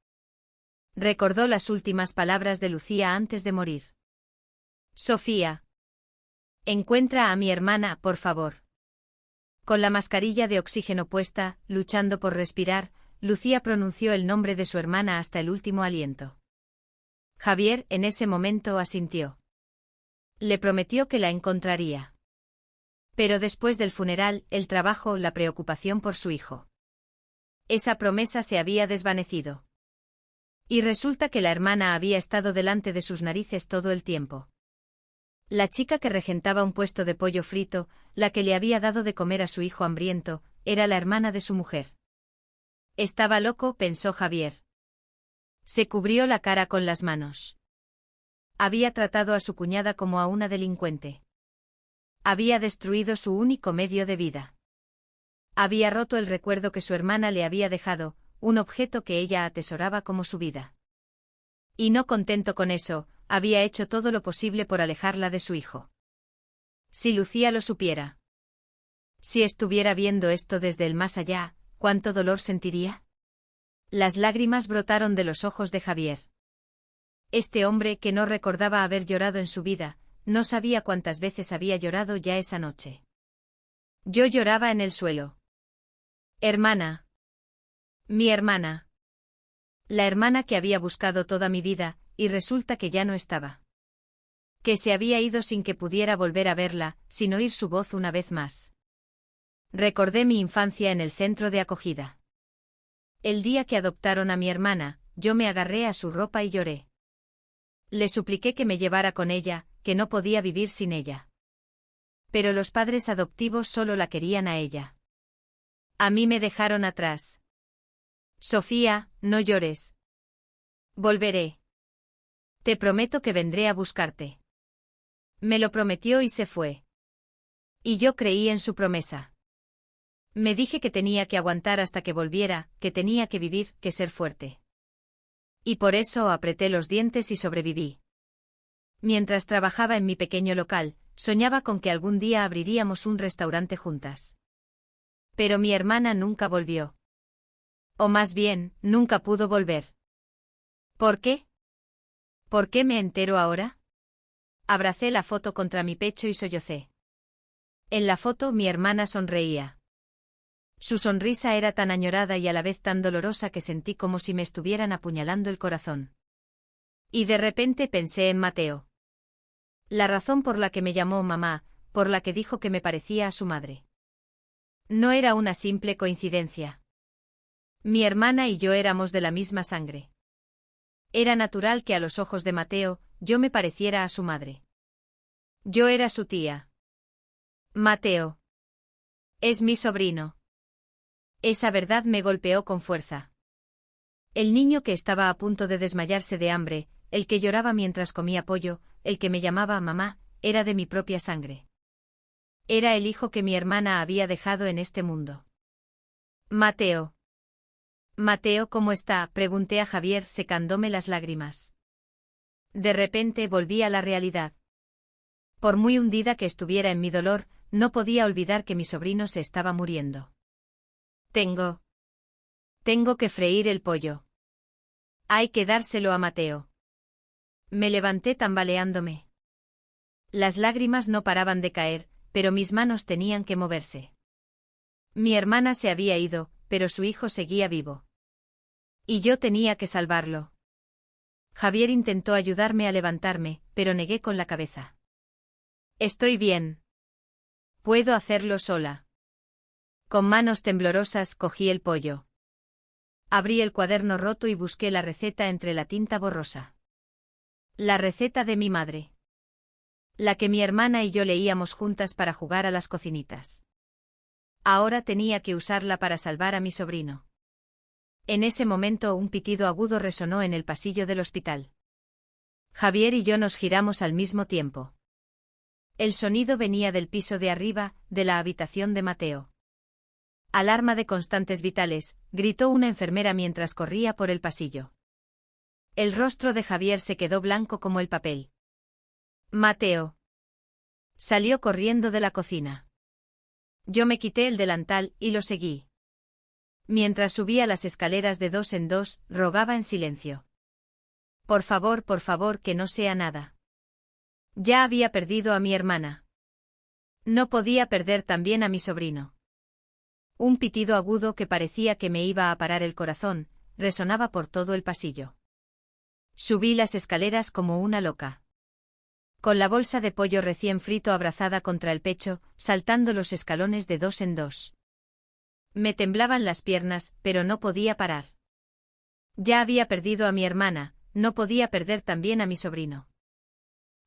S1: Recordó las últimas palabras de Lucía antes de morir. Sofía. Encuentra a mi hermana, por favor. Con la mascarilla de oxígeno puesta, luchando por respirar, Lucía pronunció el nombre de su hermana hasta el último aliento. Javier, en ese momento, asintió. Le prometió que la encontraría. Pero después del funeral, el trabajo, la preocupación por su hijo. Esa promesa se había desvanecido. Y resulta que la hermana había estado delante de sus narices todo el tiempo. La chica que regentaba un puesto de pollo frito, la que le había dado de comer a su hijo hambriento, era la hermana de su mujer. Estaba loco, pensó Javier. Se cubrió la cara con las manos. Había tratado a su cuñada como a una delincuente. Había destruido su único medio de vida. Había roto el recuerdo que su hermana le había dejado, un objeto que ella atesoraba como su vida. Y no contento con eso, había hecho todo lo posible por alejarla de su hijo. Si Lucía lo supiera. Si estuviera viendo esto desde el más allá, ¿cuánto dolor sentiría? Las lágrimas brotaron de los ojos de Javier. Este hombre, que no recordaba haber llorado en su vida, no sabía cuántas veces había llorado ya esa noche. Yo lloraba en el suelo. Hermana. Mi hermana. La hermana que había buscado toda mi vida, y resulta que ya no estaba. Que se había ido sin que pudiera volver a verla, sin oír su voz una vez más. Recordé mi infancia en el centro de acogida. El día que adoptaron a mi hermana, yo me agarré a su ropa y lloré. Le supliqué que me llevara con ella, que no podía vivir sin ella. Pero los padres adoptivos solo la querían a ella. A mí me dejaron atrás. Sofía, no llores. Volveré. Te prometo que vendré a buscarte. Me lo prometió y se fue. Y yo creí en su promesa. Me dije que tenía que aguantar hasta que volviera, que tenía que vivir, que ser fuerte. Y por eso apreté los dientes y sobreviví. Mientras trabajaba en mi pequeño local, soñaba con que algún día abriríamos un restaurante juntas. Pero mi hermana nunca volvió. O más bien, nunca pudo volver. ¿Por qué? ¿Por qué me entero ahora? Abracé la foto contra mi pecho y sollocé. En la foto mi hermana sonreía. Su sonrisa era tan añorada y a la vez tan dolorosa que sentí como si me estuvieran apuñalando el corazón. Y de repente pensé en Mateo. La razón por la que me llamó mamá, por la que dijo que me parecía a su madre. No era una simple coincidencia. Mi hermana y yo éramos de la misma sangre. Era natural que a los ojos de Mateo, yo me pareciera a su madre. Yo era su tía. Mateo. Es mi sobrino. Esa verdad me golpeó con fuerza. El niño que estaba a punto de desmayarse de hambre, el que lloraba mientras comía pollo, el que me llamaba mamá, era de mi propia sangre. Era el hijo que mi hermana había dejado en este mundo. Mateo. Mateo, ¿cómo está?, pregunté a Javier secándome las lágrimas. De repente volví a la realidad. Por muy hundida que estuviera en mi dolor, no podía olvidar que mi sobrino se estaba muriendo. Tengo que freír el pollo. Hay que dárselo a Mateo. Me levanté tambaleándome. Las lágrimas no paraban de caer, pero mis manos tenían que moverse. Mi hermana se había ido, pero su hijo seguía vivo. Y yo tenía que salvarlo. Javier intentó ayudarme a levantarme, pero negué con la cabeza. Estoy bien. Puedo hacerlo sola. Con manos temblorosas cogí el pollo. Abrí el cuaderno roto y busqué la receta entre la tinta borrosa. La receta de mi madre. La que mi hermana y yo leíamos juntas para jugar a las cocinitas. Ahora tenía que usarla para salvar a mi sobrino. En ese momento un pitido agudo resonó en el pasillo del hospital. Javier y yo nos giramos al mismo tiempo. El sonido venía del piso de arriba, de la habitación de Mateo. Alarma de constantes vitales, gritó una enfermera mientras corría por el pasillo. El rostro de Javier se quedó blanco como el papel. Mateo. Salió corriendo de la cocina. Yo me quité el delantal y lo seguí. Mientras subía las escaleras de 2 en 2, rogaba en silencio. Por favor, que no sea nada. Ya había perdido a mi hermana. No podía perder también a mi sobrino. Un pitido agudo que parecía que me iba a parar el corazón, resonaba por todo el pasillo. Subí las escaleras como una loca. Con la bolsa de pollo recién frito abrazada contra el pecho, saltando los escalones de 2 en 2. Me temblaban las piernas, pero no podía parar. Ya había perdido a mi hermana, no podía perder también a mi sobrino.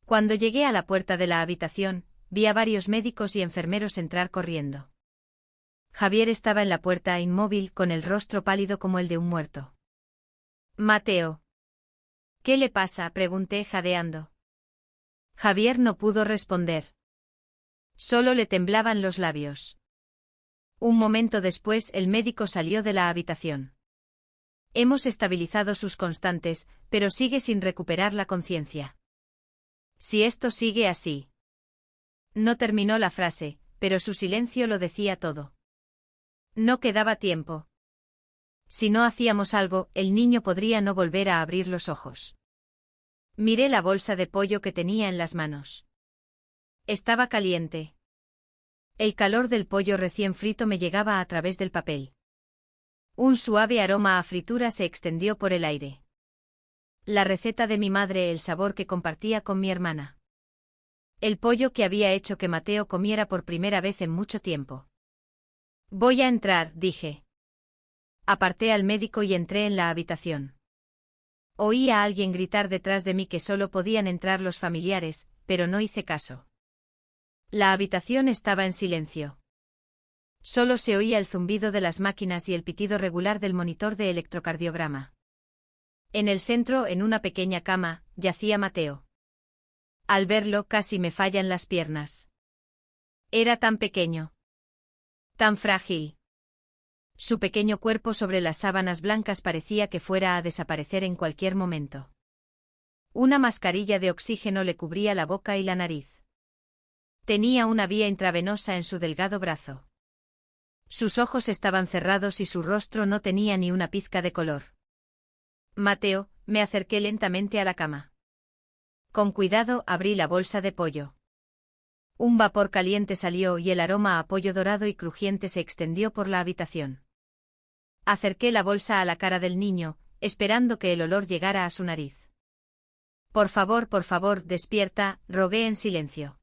S1: Cuando llegué a la puerta de la habitación, vi a varios médicos y enfermeros entrar corriendo. Javier estaba en la puerta inmóvil con el rostro pálido como el de un muerto. Mateo. ¿Qué le pasa?, pregunté jadeando. Javier no pudo responder. Solo le temblaban los labios. Un momento después el médico salió de la habitación. Hemos estabilizado sus constantes, pero sigue sin recuperar la conciencia. Si esto sigue así. No terminó la frase, pero su silencio lo decía todo. No quedaba tiempo. Si no hacíamos algo, el niño podría no volver a abrir los ojos. Miré la bolsa de pollo que tenía en las manos. Estaba caliente. El calor del pollo recién frito me llegaba a través del papel. Un suave aroma a fritura se extendió por el aire. La receta de mi madre, el sabor que compartía con mi hermana. El pollo que había hecho que Mateo comiera por primera vez en mucho tiempo. Voy a entrar, dije. Aparté al médico y entré en la habitación. Oí a alguien gritar detrás de mí que solo podían entrar los familiares, pero no hice caso. La habitación estaba en silencio. Solo se oía el zumbido de las máquinas y el pitido regular del monitor de electrocardiograma. En el centro, en una pequeña cama, yacía Mateo. Al verlo casi me fallan las piernas. Era tan pequeño. Tan frágil. Su pequeño cuerpo sobre las sábanas blancas parecía que fuera a desaparecer en cualquier momento. Una mascarilla de oxígeno le cubría la boca y la nariz. Tenía una vía intravenosa en su delgado brazo. Sus ojos estaban cerrados y su rostro no tenía ni una pizca de color. Mateo, me acerqué lentamente a la cama. Con cuidado abrí la bolsa de pollo. Un vapor caliente salió y el aroma a pollo dorado y crujiente se extendió por la habitación. Acerqué la bolsa a la cara del niño, esperando que el olor llegara a su nariz. Por favor, despierta, rogué en silencio.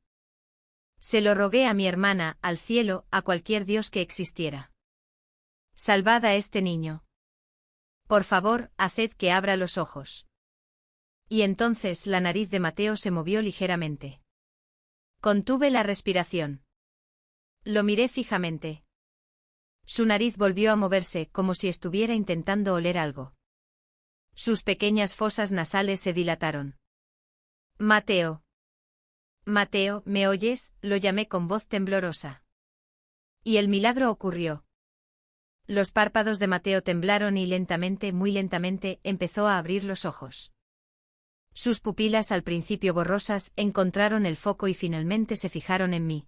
S1: Se lo rogué a mi hermana, al cielo, a cualquier dios que existiera. Salvad a este niño. Por favor, haced que abra los ojos. Y entonces la nariz de Mateo se movió ligeramente. Contuve la respiración. Lo miré fijamente. Su nariz volvió a moverse como si estuviera intentando oler algo. Sus pequeñas fosas nasales se dilataron. Mateo. Mateo, ¿me oyes?, lo llamé con voz temblorosa. Y el milagro ocurrió. Los párpados de Mateo temblaron y lentamente, muy lentamente, empezó a abrir los ojos. Sus pupilas, al principio borrosas, encontraron el foco y finalmente se fijaron en mí.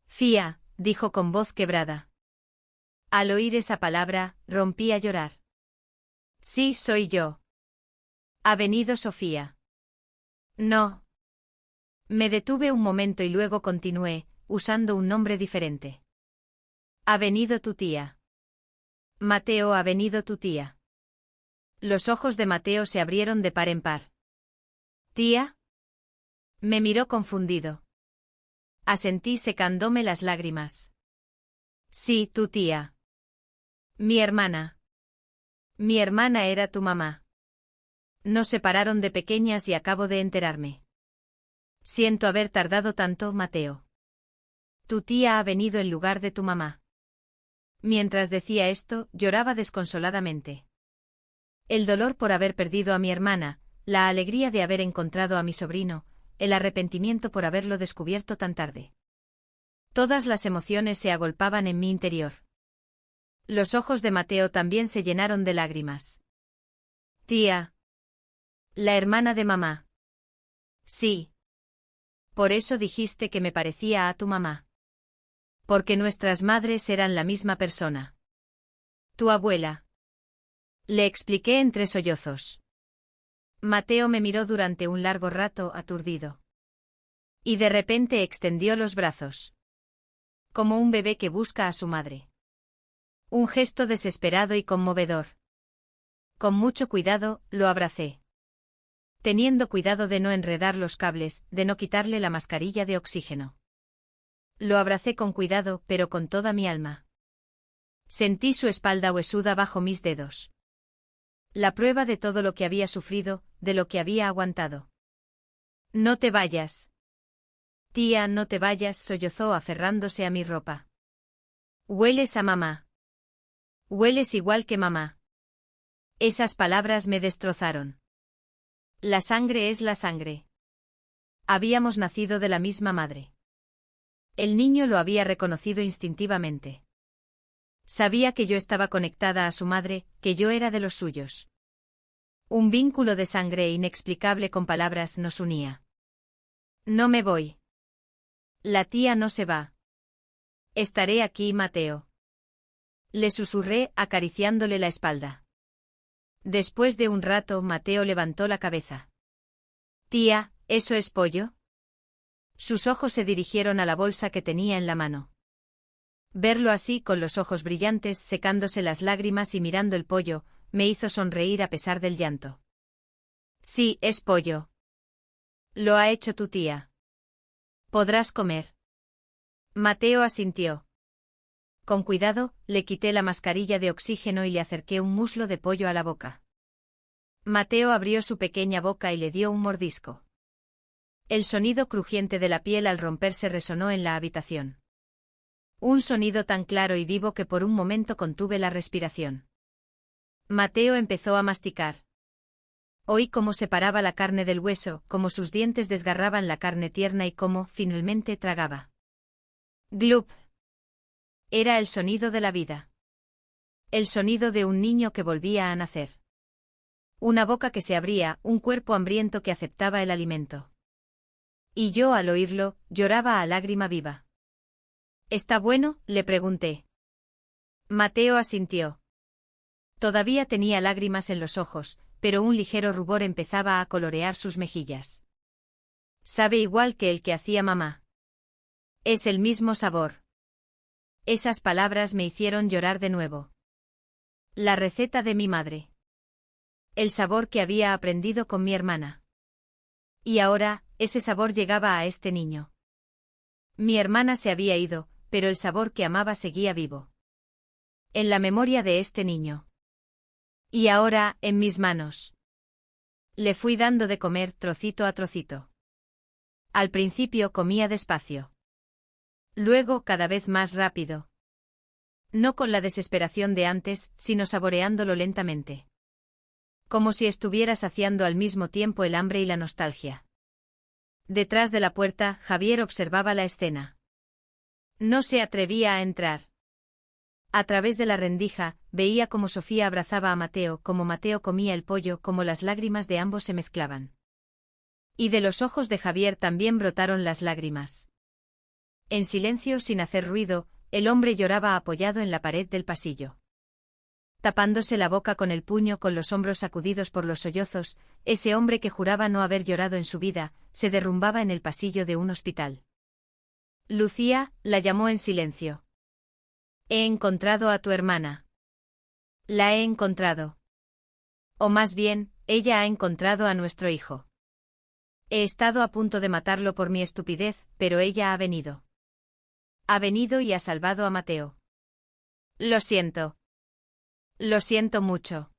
S1: Fía, dijo con voz quebrada. Al oír esa palabra, rompí a llorar. Sí, soy yo. Ha venido Sofía. No. Me detuve un momento y luego continué, usando un nombre diferente. Ha venido tu tía. Mateo, ha venido tu tía. Los ojos de Mateo se abrieron de par en par. ¿Tía? Me miró confundido. Asentí secándome las lágrimas. Sí, tu tía. Mi hermana. Mi hermana era tu mamá. Nos separaron de pequeñas y acabo de enterarme. Siento haber tardado tanto, Mateo. Tu tía ha venido en lugar de tu mamá. Mientras decía esto, lloraba desconsoladamente. El dolor por haber perdido a mi hermana, la alegría de haber encontrado a mi sobrino, el arrepentimiento por haberlo descubierto tan tarde. Todas las emociones se agolpaban en mi interior. Los ojos de Mateo también se llenaron de lágrimas. Tía. La hermana de mamá. Sí. Por eso dijiste que me parecía a tu mamá. Porque nuestras madres eran la misma persona. Tu abuela. Le expliqué entre sollozos. Mateo me miró durante un largo rato aturdido. Y de repente extendió los brazos. Como un bebé que busca a su madre. Un gesto desesperado y conmovedor. Con mucho cuidado, lo abracé. Teniendo cuidado de no enredar los cables, de no quitarle la mascarilla de oxígeno. Lo abracé con cuidado, pero con toda mi alma. Sentí su espalda huesuda bajo mis dedos. La prueba de todo lo que había sufrido, de lo que había aguantado. No te vayas. Tía, no te vayas, sollozó aferrándose a mi ropa. Hueles a mamá. Hueles igual que mamá. Esas palabras me destrozaron. La sangre es la sangre. Habíamos nacido de la misma madre. El niño lo había reconocido instintivamente. Sabía que yo estaba conectada a su madre, que yo era de los suyos. Un vínculo de sangre inexplicable con palabras nos unía. No me voy. La tía no se va. Estaré aquí, Mateo. Le susurré, acariciándole la espalda. Después de un rato, Mateo levantó la cabeza. Tía, ¿eso es pollo? Sus ojos se dirigieron a la bolsa que tenía en la mano. Verlo así, con los ojos brillantes, secándose las lágrimas y mirando el pollo, me hizo sonreír a pesar del llanto. Sí, es pollo. Lo ha hecho tu tía. ¿Podrás comer? Mateo asintió. Con cuidado, le quité la mascarilla de oxígeno y le acerqué un muslo de pollo a la boca. Mateo abrió su pequeña boca y le dio un mordisco. El sonido crujiente de la piel al romperse resonó en la habitación. Un sonido tan claro y vivo que por un momento contuve la respiración. Mateo empezó a masticar. Oí cómo separaba la carne del hueso, cómo sus dientes desgarraban la carne tierna y cómo, finalmente, tragaba. Glup. Era el sonido de la vida. El sonido de un niño que volvía a nacer. Una boca que se abría, un cuerpo hambriento que aceptaba el alimento. Y yo, al oírlo, lloraba a lágrima viva. ¿Está bueno?, le pregunté. Mateo asintió. Todavía tenía lágrimas en los ojos, pero un ligero rubor empezaba a colorear sus mejillas. Sabe igual que el que hacía mamá. Es el mismo sabor. Esas palabras me hicieron llorar de nuevo. La receta de mi madre. El sabor que había aprendido con mi hermana. Y ahora, ese sabor llegaba a este niño. Mi hermana se había ido, pero el sabor que amaba seguía vivo. En la memoria de este niño. Y ahora, en mis manos. Le fui dando de comer trocito a trocito. Al principio comía despacio. Luego cada vez más rápido. No con la desesperación de antes, sino saboreándolo lentamente. Como si estuviera saciando al mismo tiempo el hambre y la nostalgia. Detrás de la puerta, Javier observaba la escena. No se atrevía a entrar. A través de la rendija, veía cómo Sofía abrazaba a Mateo, cómo Mateo comía el pollo, cómo las lágrimas de ambos se mezclaban. Y de los ojos de Javier también brotaron las lágrimas. En silencio, sin hacer ruido, el hombre lloraba apoyado en la pared del pasillo. Tapándose la boca con el puño, con los hombros sacudidos por los sollozos, ese hombre que juraba no haber llorado en su vida, se derrumbaba en el pasillo de un hospital. Lucía, la llamó en silencio. He encontrado a tu hermana. La he encontrado. O más bien, ella ha encontrado a nuestro hijo. He estado a punto de matarlo por mi estupidez, pero ella ha venido. Ha venido y ha salvado a Mateo. Lo siento. Lo siento mucho.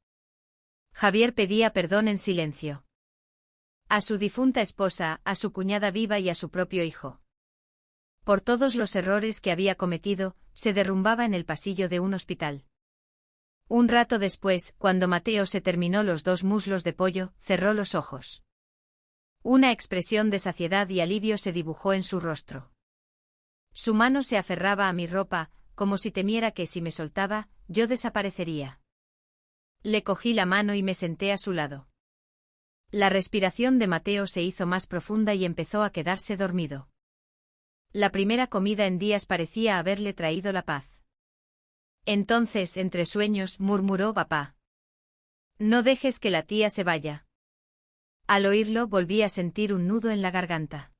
S1: Javier pedía perdón en silencio. A su difunta esposa, a su cuñada viva y a su propio hijo. Por todos los errores que había cometido, se derrumbaba en el pasillo de un hospital. Un rato después, cuando Mateo se terminó los 2 muslos de pollo, cerró los ojos. Una expresión de saciedad y alivio se dibujó en su rostro. Su mano se aferraba a mi ropa, como si temiera que si me soltaba, yo desaparecería. Le cogí la mano y me senté a su lado. La respiración de Mateo se hizo más profunda y empezó a quedarse dormido. La primera comida en días parecía haberle traído la paz. Entonces, entre sueños, murmuró papá. No dejes que la tía se vaya. Al oírlo volví a sentir un nudo en la garganta.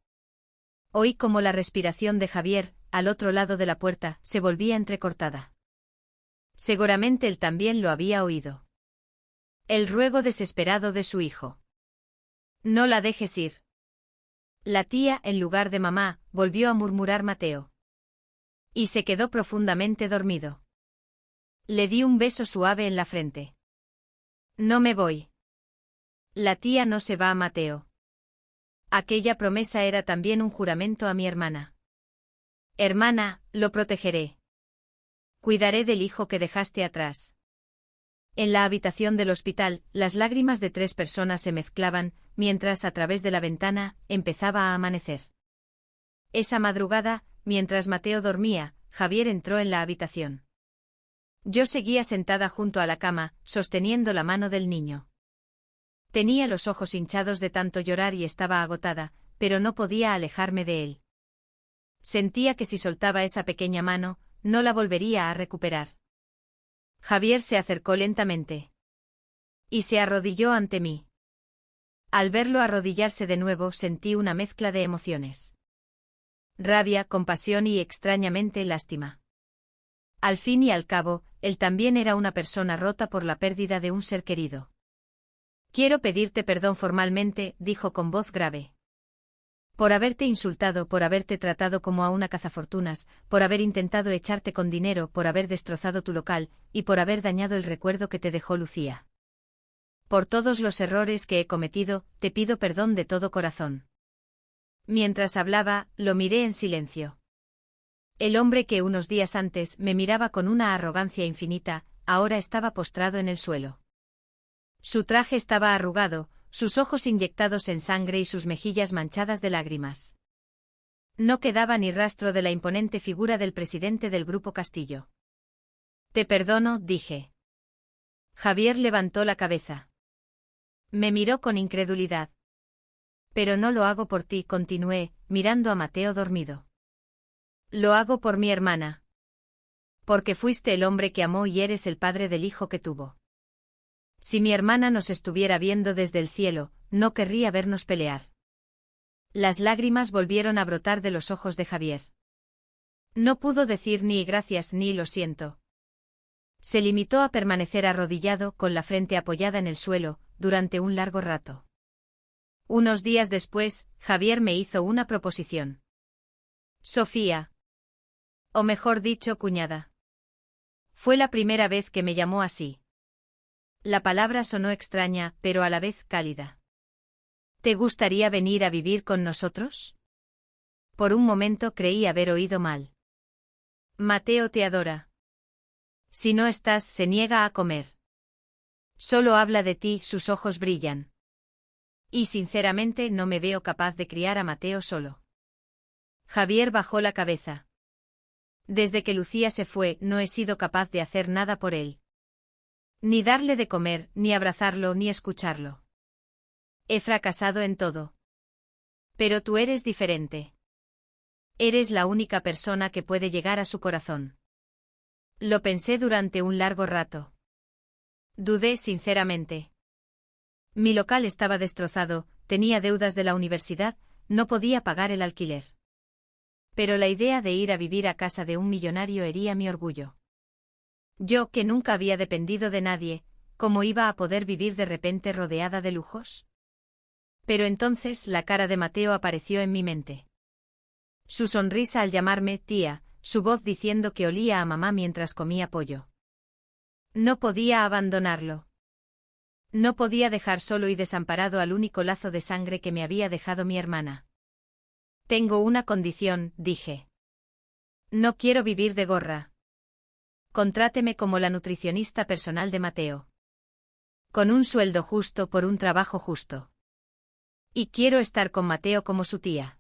S1: Oí como la respiración de Javier, al otro lado de la puerta, se volvía entrecortada. Seguramente él también lo había oído. El ruego desesperado de su hijo. No la dejes ir. La tía, en lugar de mamá, volvió a murmurar Mateo. Y se quedó profundamente dormido. Le di un beso suave en la frente. No me voy. La tía no se va, Mateo. Aquella promesa era también un juramento a mi hermana. Hermana, lo protegeré. Cuidaré del hijo que dejaste atrás. En la habitación del hospital, las lágrimas de 3 personas se mezclaban, mientras a través de la ventana, empezaba a amanecer. Esa madrugada, mientras Mateo dormía, Javier entró en la habitación. Yo seguía sentada junto a la cama, sosteniendo la mano del niño. Tenía los ojos hinchados de tanto llorar y estaba agotada, pero no podía alejarme de él. Sentía que si soltaba esa pequeña mano, no la volvería a recuperar. Javier se acercó lentamente. Y se arrodilló ante mí. Al verlo arrodillarse de nuevo sentí una mezcla de emociones. Rabia, compasión y extrañamente lástima. Al fin y al cabo, él también era una persona rota por la pérdida de un ser querido. Quiero pedirte perdón formalmente, dijo con voz grave. Por haberte insultado, por haberte tratado como a una cazafortunas, por haber intentado echarte con dinero, por haber destrozado tu local, y por haber dañado el recuerdo que te dejó Lucía. Por todos los errores que he cometido, te pido perdón de todo corazón. Mientras hablaba, lo miré en silencio. El hombre que unos días antes me miraba con una arrogancia infinita, ahora estaba postrado en el suelo. Su traje estaba arrugado, sus ojos inyectados en sangre y sus mejillas manchadas de lágrimas. No quedaba ni rastro de la imponente figura del presidente del Grupo Castillo. Te perdono, dije. Javier levantó la cabeza. Me miró con incredulidad. Pero no lo hago por ti, continué, mirando a Mateo dormido. Lo hago por mi hermana. Porque fuiste el hombre que amó y eres el padre del hijo que tuvo. Si mi hermana nos estuviera viendo desde el cielo, no querría vernos pelear. Las lágrimas volvieron a brotar de los ojos de Javier. No pudo decir ni gracias ni lo siento. Se limitó a permanecer arrodillado con la frente apoyada en el suelo, durante un largo rato. Unos días después, Javier me hizo una proposición. Sofía. O mejor dicho, cuñada. Fue la primera vez que me llamó así. La palabra sonó extraña, pero a la vez cálida. ¿Te gustaría venir a vivir con nosotros? Por un momento creí haber oído mal. Mateo te adora. Si no estás, se niega a comer. Solo habla de ti, sus ojos brillan. Y sinceramente no me veo capaz de criar a Mateo solo. Javier bajó la cabeza. Desde que Lucía se fue, no he sido capaz de hacer nada por él. Ni darle de comer, ni abrazarlo, ni escucharlo. He fracasado en todo. Pero tú eres diferente. Eres la única persona que puede llegar a su corazón. Lo pensé durante un largo rato. Dudé sinceramente. Mi local estaba destrozado, tenía deudas de la universidad, no podía pagar el alquiler. Pero la idea de ir a vivir a casa de un millonario hería mi orgullo. Yo, que nunca había dependido de nadie, ¿cómo iba a poder vivir de repente rodeada de lujos? Pero entonces la cara de Mateo apareció en mi mente. Su sonrisa al llamarme tía, su voz diciendo que olía a mamá mientras comía pollo. No podía abandonarlo. No podía dejar solo y desamparado al único lazo de sangre que me había dejado mi hermana. Tengo una condición, dije. No quiero vivir de gorra. Contráteme como la nutricionista personal de Mateo. Con un sueldo justo por un trabajo justo. Y quiero estar con Mateo como su tía.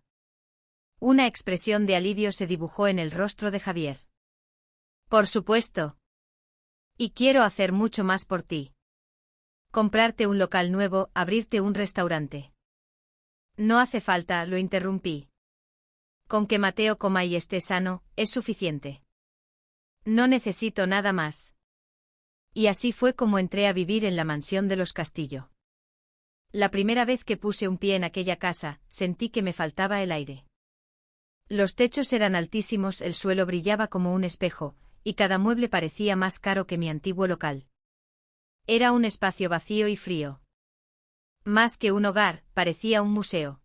S1: Una expresión de alivio se dibujó en el rostro de Javier. Por supuesto. Y quiero hacer mucho más por ti. Comprarte un local nuevo, abrirte un restaurante. No hace falta, lo interrumpí. Con que Mateo coma y esté sano, es suficiente. No necesito nada más. Y así fue como entré a vivir en la mansión de los Castillo. La primera vez que puse un pie en aquella casa, sentí que me faltaba el aire. Los techos eran altísimos, el suelo brillaba como un espejo, y cada mueble parecía más caro que mi antiguo local. Era un espacio vacío y frío. Más que un hogar, parecía un museo.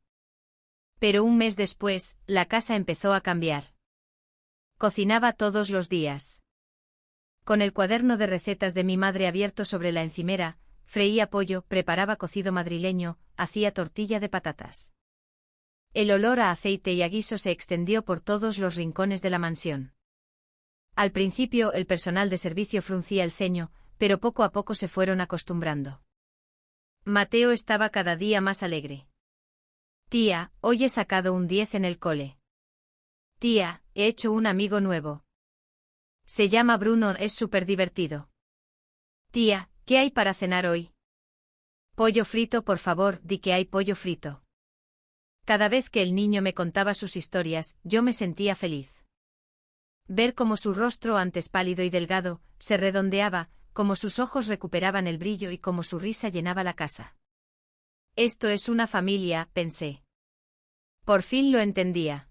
S1: Pero un mes después, la casa empezó a cambiar. Cocinaba todos los días. Con el cuaderno de recetas de mi madre abierto sobre la encimera, freía pollo, preparaba cocido madrileño, hacía tortilla de patatas. El olor a aceite y a guiso se extendió por todos los rincones de la mansión. Al principio el personal de servicio fruncía el ceño, pero poco a poco se fueron acostumbrando. Mateo estaba cada día más alegre. Tía, hoy he sacado un 10 en el cole. Tía, he hecho un amigo nuevo. Se llama Bruno, es súper divertido. Tía, ¿qué hay para cenar hoy? Pollo frito, por favor, di que hay pollo frito. Cada vez que el niño me contaba sus historias, yo me sentía feliz. Ver cómo su rostro, antes pálido y delgado, se redondeaba, cómo sus ojos recuperaban el brillo y cómo su risa llenaba la casa. Esto es una familia, pensé. Por fin lo entendía.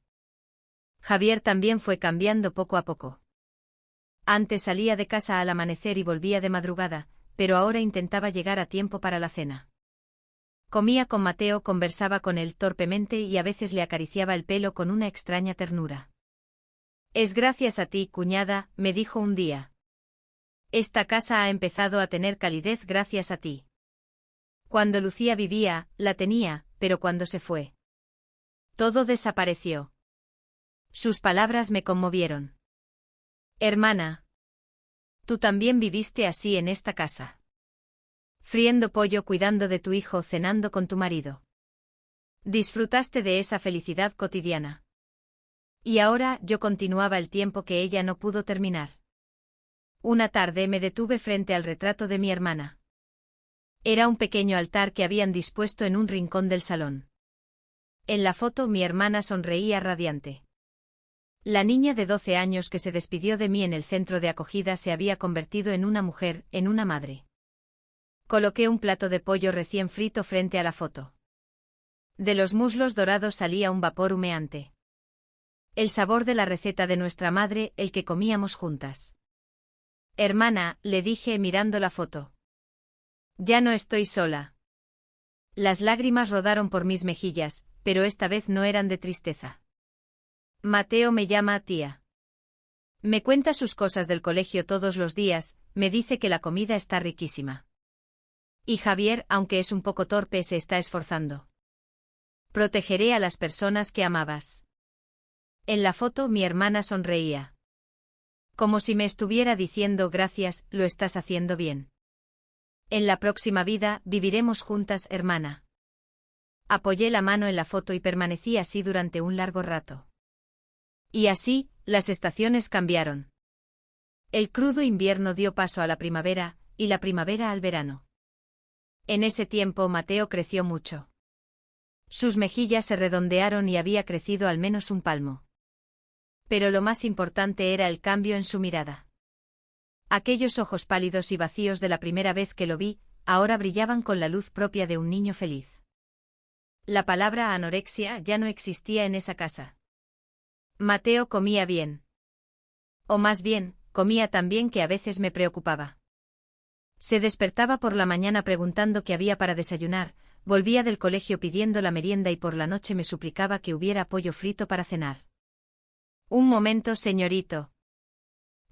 S1: Javier también fue cambiando poco a poco. Antes salía de casa al amanecer y volvía de madrugada, pero ahora intentaba llegar a tiempo para la cena. Comía con Mateo, conversaba con él torpemente y a veces le acariciaba el pelo con una extraña ternura. Es gracias a ti, cuñada, me dijo un día. Esta casa ha empezado a tener calidez gracias a ti. Cuando Lucía vivía, la tenía, pero cuando se fue, todo desapareció. Sus palabras me conmovieron. Hermana. Tú también viviste así en esta casa. Friendo pollo, cuidando de tu hijo, cenando con tu marido. Disfrutaste de esa felicidad cotidiana. Y ahora yo continuaba el tiempo que ella no pudo terminar. Una tarde me detuve frente al retrato de mi hermana. Era un pequeño altar que habían dispuesto en un rincón del salón. En la foto mi hermana sonreía radiante. La niña de 12 años que se despidió de mí en el centro de acogida se había convertido en una mujer, en una madre. Coloqué un plato de pollo recién frito frente a la foto. De los muslos dorados salía un vapor humeante. El sabor de la receta de nuestra madre, el que comíamos juntas. Hermana, le dije mirando la foto. Ya no estoy sola. Las lágrimas rodaron por mis mejillas, pero esta vez no eran de tristeza. Mateo me llama tía. Me cuenta sus cosas del colegio todos los días, me dice que la comida está riquísima. Y Javier, aunque es un poco torpe, se está esforzando. Protegeré a las personas que amabas. En la foto mi hermana sonreía. Como si me estuviera diciendo gracias, lo estás haciendo bien. En la próxima vida, viviremos juntas, hermana. Apoyé la mano en la foto y permanecí así durante un largo rato. Y así, las estaciones cambiaron. El crudo invierno dio paso a la primavera, y la primavera al verano. En ese tiempo Mateo creció mucho. Sus mejillas se redondearon y había crecido al menos un palmo. Pero lo más importante era el cambio en su mirada. Aquellos ojos pálidos y vacíos de la primera vez que lo vi, ahora brillaban con la luz propia de un niño feliz. La palabra anorexia ya no existía en esa casa. Mateo comía bien. O más bien, comía tan bien que a veces me preocupaba. Se despertaba por la mañana preguntando qué había para desayunar, volvía del colegio pidiendo la merienda y por la noche me suplicaba que hubiera pollo frito para cenar. Un momento, señorito.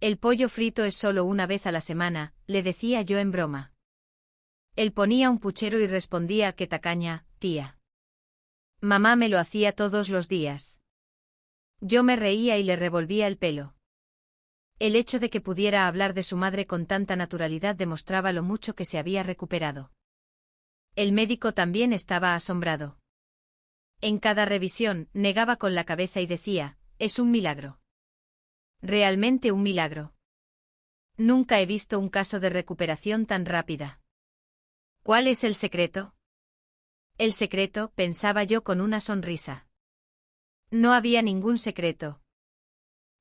S1: El pollo frito es solo una vez a la semana, le decía yo en broma. Él ponía un puchero y respondía: qué tacaña, tía. Mamá me lo hacía todos los días. Yo me reía y le revolvía el pelo. El hecho de que pudiera hablar de su madre con tanta naturalidad demostraba lo mucho que se había recuperado. El médico también estaba asombrado. En cada revisión, negaba con la cabeza y decía: es un milagro. Realmente un milagro. Nunca he visto un caso de recuperación tan rápida. ¿Cuál es el secreto? El secreto, pensaba yo con una sonrisa. No había ningún secreto.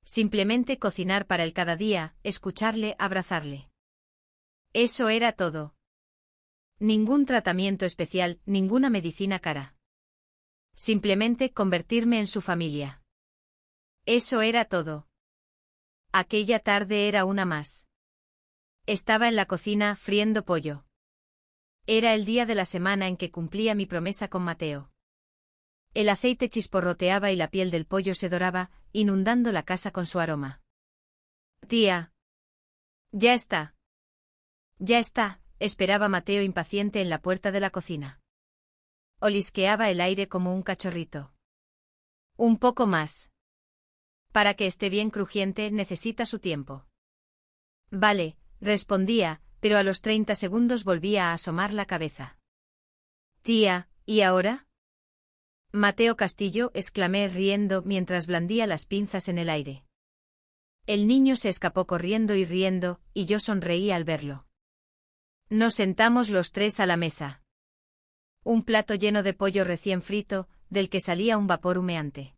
S1: Simplemente cocinar para él cada día, escucharle, abrazarle. Eso era todo. Ningún tratamiento especial, ninguna medicina cara. Simplemente convertirme en su familia. Eso era todo. Aquella tarde era una más. Estaba en la cocina friendo pollo. Era el día de la semana en que cumplía mi promesa con Mateo. El aceite chisporroteaba y la piel del pollo se doraba, inundando la casa con su aroma. Tía. Ya está. Ya está, esperaba Mateo impaciente en la puerta de la cocina. Olisqueaba el aire como un cachorrito. Un poco más. Para que esté bien crujiente necesita su tiempo. Vale, respondía, pero a los 30 segundos volvía a asomar la cabeza. Tía, ¿y ahora? Mateo Castillo, exclamé riendo mientras blandía las pinzas en el aire. El niño se escapó corriendo y riendo, y yo sonreí al verlo. Nos sentamos los tres a la mesa. Un plato lleno de pollo recién frito, del que salía un vapor humeante.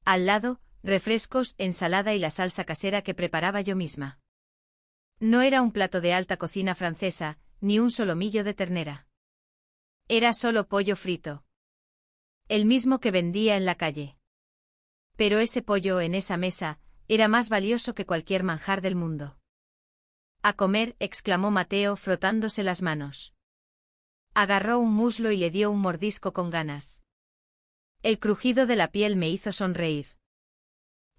S1: Al lado, refrescos, ensalada y la salsa casera que preparaba yo misma. No era un plato de alta cocina francesa, ni un solomillo de ternera. Era solo pollo frito. El mismo que vendía en la calle. Pero ese pollo en esa mesa era más valioso que cualquier manjar del mundo. A comer, exclamó Mateo frotándose las manos. Agarró un muslo y le dio un mordisco con ganas. El crujido de la piel me hizo sonreír.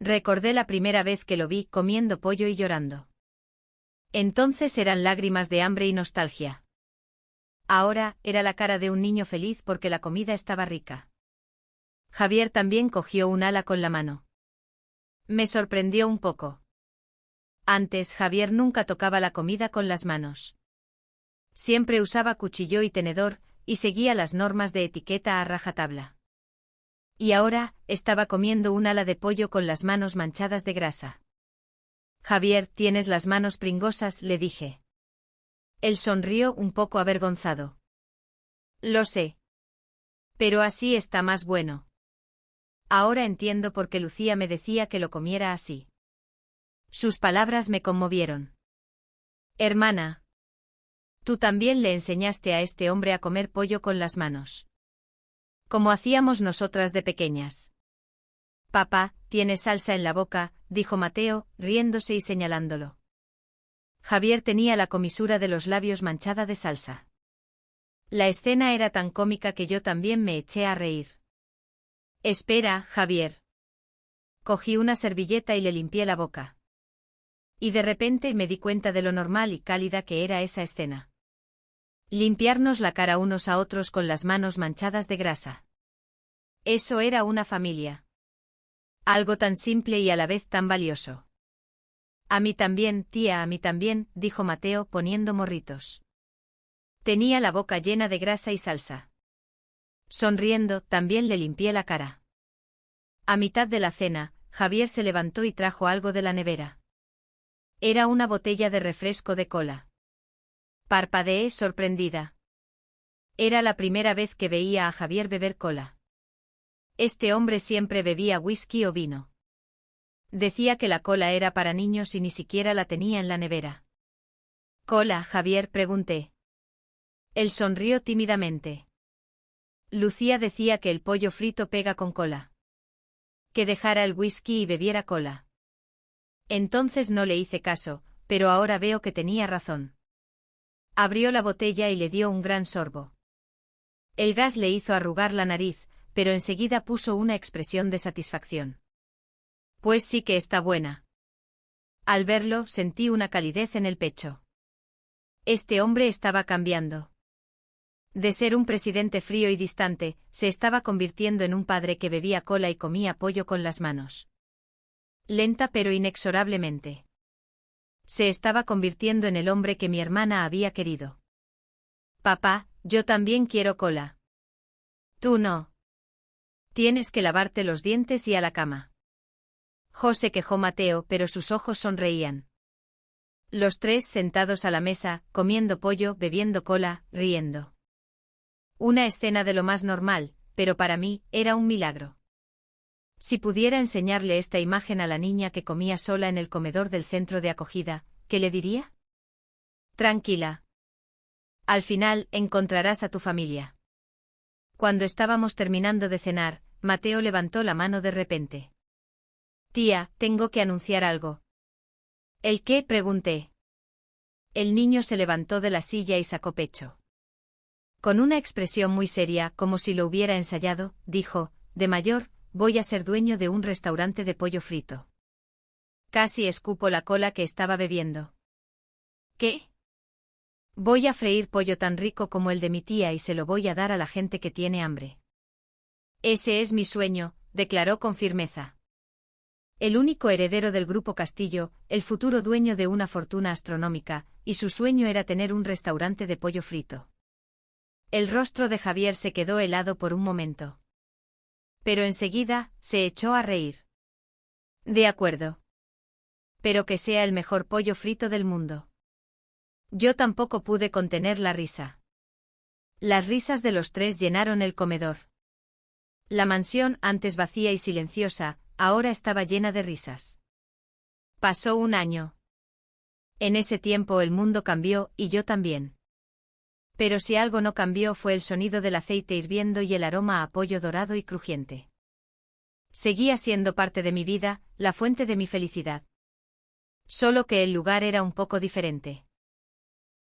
S1: Recordé la primera vez que lo vi comiendo pollo y llorando. Entonces eran lágrimas de hambre y nostalgia. Ahora era la cara de un niño feliz porque la comida estaba rica. Javier también cogió un ala con la mano. Me sorprendió un poco. Antes Javier nunca tocaba la comida con las manos. Siempre usaba cuchillo y tenedor, y seguía las normas de etiqueta a rajatabla. Y ahora, estaba comiendo un ala de pollo con las manos manchadas de grasa. Javier, tienes las manos pringosas, le dije. Él sonrió un poco avergonzado. Lo sé. Pero así está más bueno. Ahora entiendo por qué Lucía me decía que lo comiera así. Sus palabras me conmovieron. Hermana. Tú también le enseñaste a este hombre a comer pollo con las manos. Como hacíamos nosotras de pequeñas. Papá, tienes salsa en la boca, dijo Mateo, riéndose y señalándolo. Javier tenía la comisura de los labios manchada de salsa. La escena era tan cómica que yo también me eché a reír. Espera, Javier. Cogí una servilleta y le limpié la boca. Y de repente me di cuenta de lo normal y cálida que era esa escena. Limpiarnos la cara unos a otros con las manos manchadas de grasa. Eso era una familia. Algo tan simple y a la vez tan valioso. A mí también, tía, a mí también, dijo Mateo poniendo morritos. Tenía la boca llena de grasa y salsa. Sonriendo, también le limpié la cara. A mitad de la cena, Javier se levantó y trajo algo de la nevera. Era una botella de refresco de cola. Parpadeé sorprendida. Era la primera vez que veía a Javier beber cola. Este hombre siempre bebía whisky o vino. Decía que la cola era para niños y ni siquiera la tenía en la nevera. ¿Cola, Javier?, pregunté. Él sonrió tímidamente. Lucía decía que el pollo frito pega con cola. Que dejara el whisky y bebiera cola. Entonces no le hice caso, pero ahora veo que tenía razón. Abrió la botella y le dio un gran sorbo. El gas le hizo arrugar la nariz, pero enseguida puso una expresión de satisfacción. Pues sí que está buena. Al verlo, sentí una calidez en el pecho. Este hombre estaba cambiando. De ser un presidente frío y distante, se estaba convirtiendo en un padre que bebía cola y comía pollo con las manos. Lenta pero inexorablemente. Se estaba convirtiendo en el hombre que mi hermana había querido. Papá, yo también quiero cola. Tú no. Tienes que lavarte los dientes y a la cama. Se quejó Mateo, pero sus ojos sonreían. Los tres sentados a la mesa, comiendo pollo, bebiendo cola, riendo. Una escena de lo más normal, pero para mí, era un milagro. Si pudiera enseñarle esta imagen a la niña que comía sola en el comedor del centro de acogida, ¿qué le diría? Tranquila. Al final, encontrarás a tu familia. Cuando estábamos terminando de cenar, Mateo levantó la mano de repente. Tía, tengo que anunciar algo. ¿El qué?, pregunté. El niño se levantó de la silla y sacó pecho. Con una expresión muy seria, como si lo hubiera ensayado, dijo, de mayor, voy a ser dueño de un restaurante de pollo frito. Casi escupo la cola que estaba bebiendo. ¿Qué? Voy a freír pollo tan rico como el de mi tía y se lo voy a dar a la gente que tiene hambre. Ese es mi sueño, declaró con firmeza. El único heredero del Grupo Castillo, el futuro dueño de una fortuna astronómica, y su sueño era tener un restaurante de pollo frito. El rostro de Javier se quedó helado por un momento. Pero enseguida, se echó a reír. De acuerdo. Pero que sea el mejor pollo frito del mundo. Yo tampoco pude contener la risa. Las risas de los tres llenaron el comedor. La mansión, antes vacía y silenciosa, ahora estaba llena de risas. Pasó un año. En ese tiempo el mundo cambió, y yo también. Pero si algo no cambió fue el sonido del aceite hirviendo y el aroma a pollo dorado y crujiente. Seguía siendo parte de mi vida, la fuente de mi felicidad. Solo que el lugar era un poco diferente.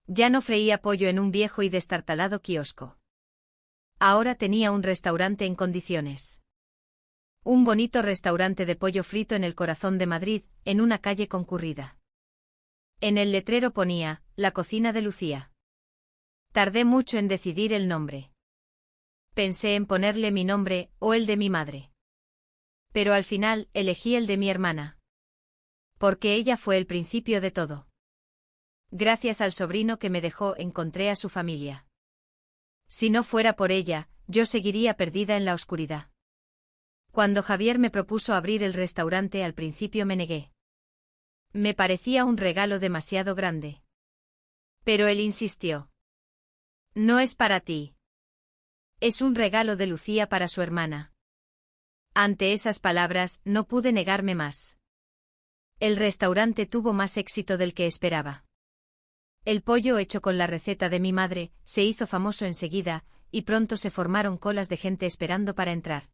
S1: Ya no freía pollo en un viejo y destartalado kiosco. Ahora tenía un restaurante en condiciones. Un bonito restaurante de pollo frito en el corazón de Madrid, en una calle concurrida. En el letrero ponía, la cocina de Lucía. Tardé mucho en decidir el nombre. Pensé en ponerle mi nombre, o el de mi madre. Pero al final, elegí el de mi hermana. Porque ella fue el principio de todo. Gracias al sobrino que me dejó, encontré a su familia. Si no fuera por ella, yo seguiría perdida en la oscuridad. Cuando Javier me propuso abrir el restaurante, al principio me negué. Me parecía un regalo demasiado grande. Pero él insistió. No es para ti. Es un regalo de Lucía para su hermana. Ante esas palabras, no pude negarme más. El restaurante tuvo más éxito del que esperaba. El pollo hecho con la receta de mi madre se hizo famoso enseguida, y pronto se formaron colas de gente esperando para entrar.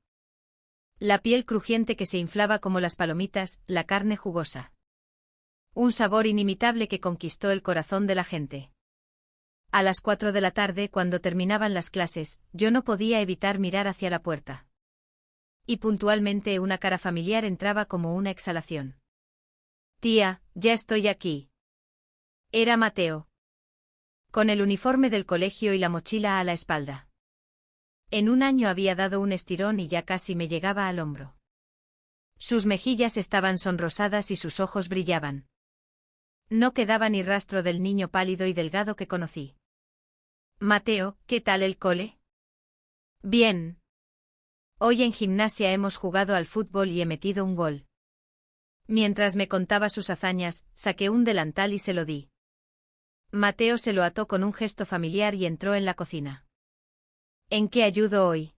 S1: La piel crujiente que se inflaba como las palomitas, la carne jugosa. Un sabor inimitable que conquistó el corazón de la gente. A las 4 de la tarde, cuando terminaban las clases, yo no podía evitar mirar hacia la puerta. Y puntualmente una cara familiar entraba como una exhalación. Tía, ya estoy aquí. Era Mateo. Con el uniforme del colegio y la mochila a la espalda. En un año había dado un estirón y ya casi me llegaba al hombro. Sus mejillas estaban sonrosadas y sus ojos brillaban. No quedaba ni rastro del niño pálido y delgado que conocí. Mateo, ¿qué tal el cole? Bien. Hoy en gimnasia hemos jugado al fútbol y he metido un gol. Mientras me contaba sus hazañas, saqué un delantal y se lo di. Mateo se lo ató con un gesto familiar y entró en la cocina. ¿En qué ayudo hoy?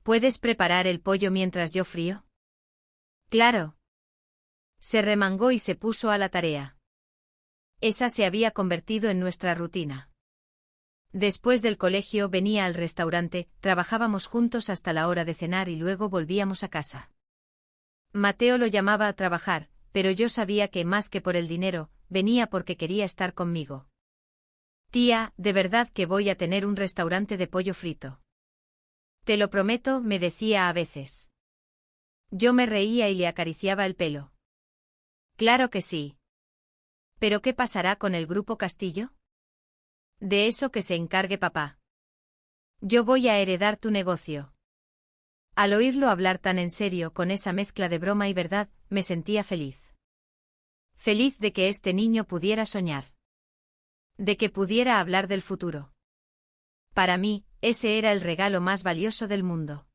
S1: ¿Puedes preparar el pollo mientras yo frío? Claro. Se remangó y se puso a la tarea. Esa se había convertido en nuestra rutina. Después del colegio venía al restaurante, trabajábamos juntos hasta la hora de cenar y luego volvíamos a casa. Mateo lo llamaba a trabajar, pero yo sabía que más que por el dinero, venía porque quería estar conmigo. Tía, de verdad que voy a tener un restaurante de pollo frito. Te lo prometo, me decía a veces. Yo me reía y le acariciaba el pelo. Claro que sí. ¿Pero qué pasará con el Grupo Castillo? De eso que se encargue papá. Yo voy a heredar tu negocio. Al oírlo hablar tan en serio, con esa mezcla de broma y verdad, me sentía feliz. Feliz de que este niño pudiera soñar. De que pudiera hablar del futuro. Para mí, ese era el regalo más valioso del mundo.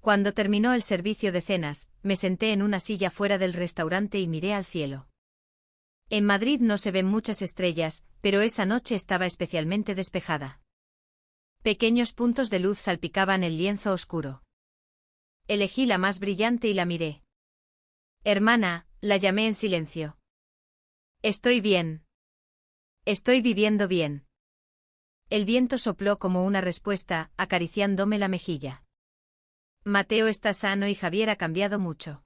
S1: Cuando terminó el servicio de cenas, me senté en una silla fuera del restaurante y miré al cielo. En Madrid no se ven muchas estrellas, pero esa noche estaba especialmente despejada. Pequeños puntos de luz salpicaban el lienzo oscuro. Elegí la más brillante y la miré. Hermana, la llamé en silencio. Estoy bien. Estoy viviendo bien. El viento sopló como una respuesta, acariciándome la mejilla. Mateo está sano y Javier ha cambiado mucho.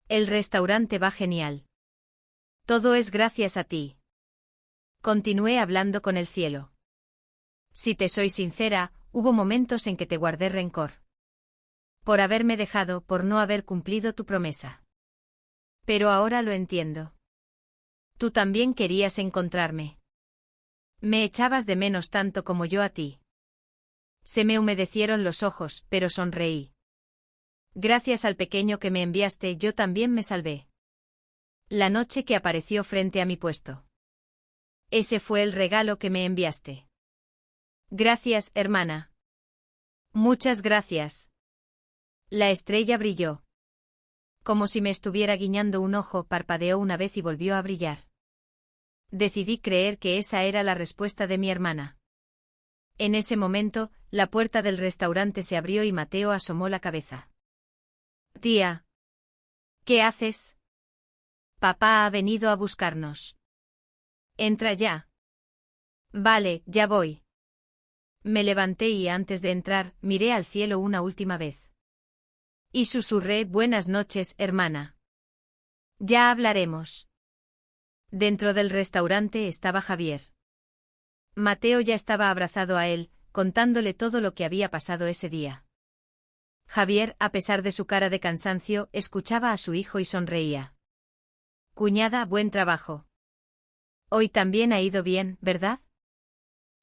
S1: El restaurante va genial. Todo es gracias a ti. Continué hablando con el cielo. Si te soy sincera, hubo momentos en que te guardé rencor. Por haberme dejado, por no haber cumplido tu promesa. Pero ahora lo entiendo. Tú también querías encontrarme. Me echabas de menos tanto como yo a ti. Se me humedecieron los ojos, pero sonreí. Gracias al pequeño que me enviaste, yo también me salvé. La noche que apareció frente a mi puesto. Ese fue el regalo que me enviaste. Gracias, hermana. Muchas gracias. La estrella brilló. Como si me estuviera guiñando un ojo, parpadeó una vez y volvió a brillar. Decidí creer que esa era la respuesta de mi hermana. En ese momento, la puerta del restaurante se abrió y Mateo asomó la cabeza. Tía. ¿Qué haces? Papá ha venido a buscarnos. Entra ya. Vale, ya voy. Me levanté y antes de entrar, miré al cielo una última vez. Y susurré, buenas noches, hermana. Ya hablaremos. Dentro del restaurante estaba Javier. Mateo ya estaba abrazado a él, contándole todo lo que había pasado ese día. Javier, a pesar de su cara de cansancio, escuchaba a su hijo y sonreía. Cuñada, buen trabajo. Hoy también ha ido bien, ¿verdad?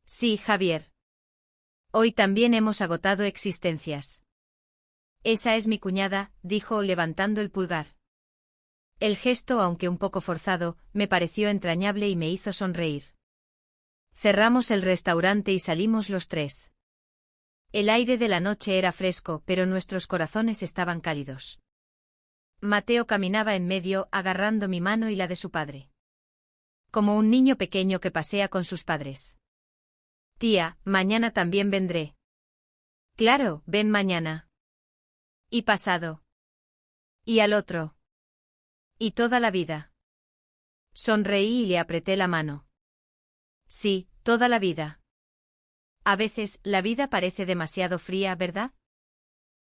S1: Sí, Javier. Hoy también hemos agotado existencias. Esa es mi cuñada, dijo levantando el pulgar. El gesto, aunque un poco forzado, me pareció entrañable y me hizo sonreír. Cerramos el restaurante y salimos los tres. El aire de la noche era fresco, pero nuestros corazones estaban cálidos. Mateo caminaba en medio, agarrando mi mano y la de su padre. Como un niño pequeño que pasea con sus padres. Tía, mañana también vendré. Claro, ven mañana. Y pasado. Y al otro. Y toda la vida. Sonreí y le apreté la mano. Sí, toda la vida. A veces, la vida parece demasiado fría, ¿verdad?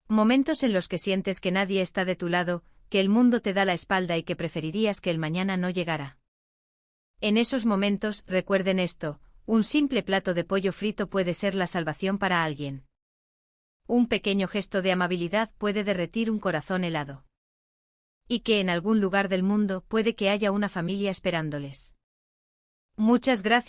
S1: Momentos en los que sientes que nadie está de tu lado, que el mundo te da la espalda y que preferirías que el mañana no llegara. En esos momentos, recuerden esto, un simple plato de pollo frito puede ser la salvación para alguien. Un pequeño gesto de amabilidad puede derretir un corazón helado. Y que en algún lugar del mundo puede que haya una familia esperándoles. Muchas gracias.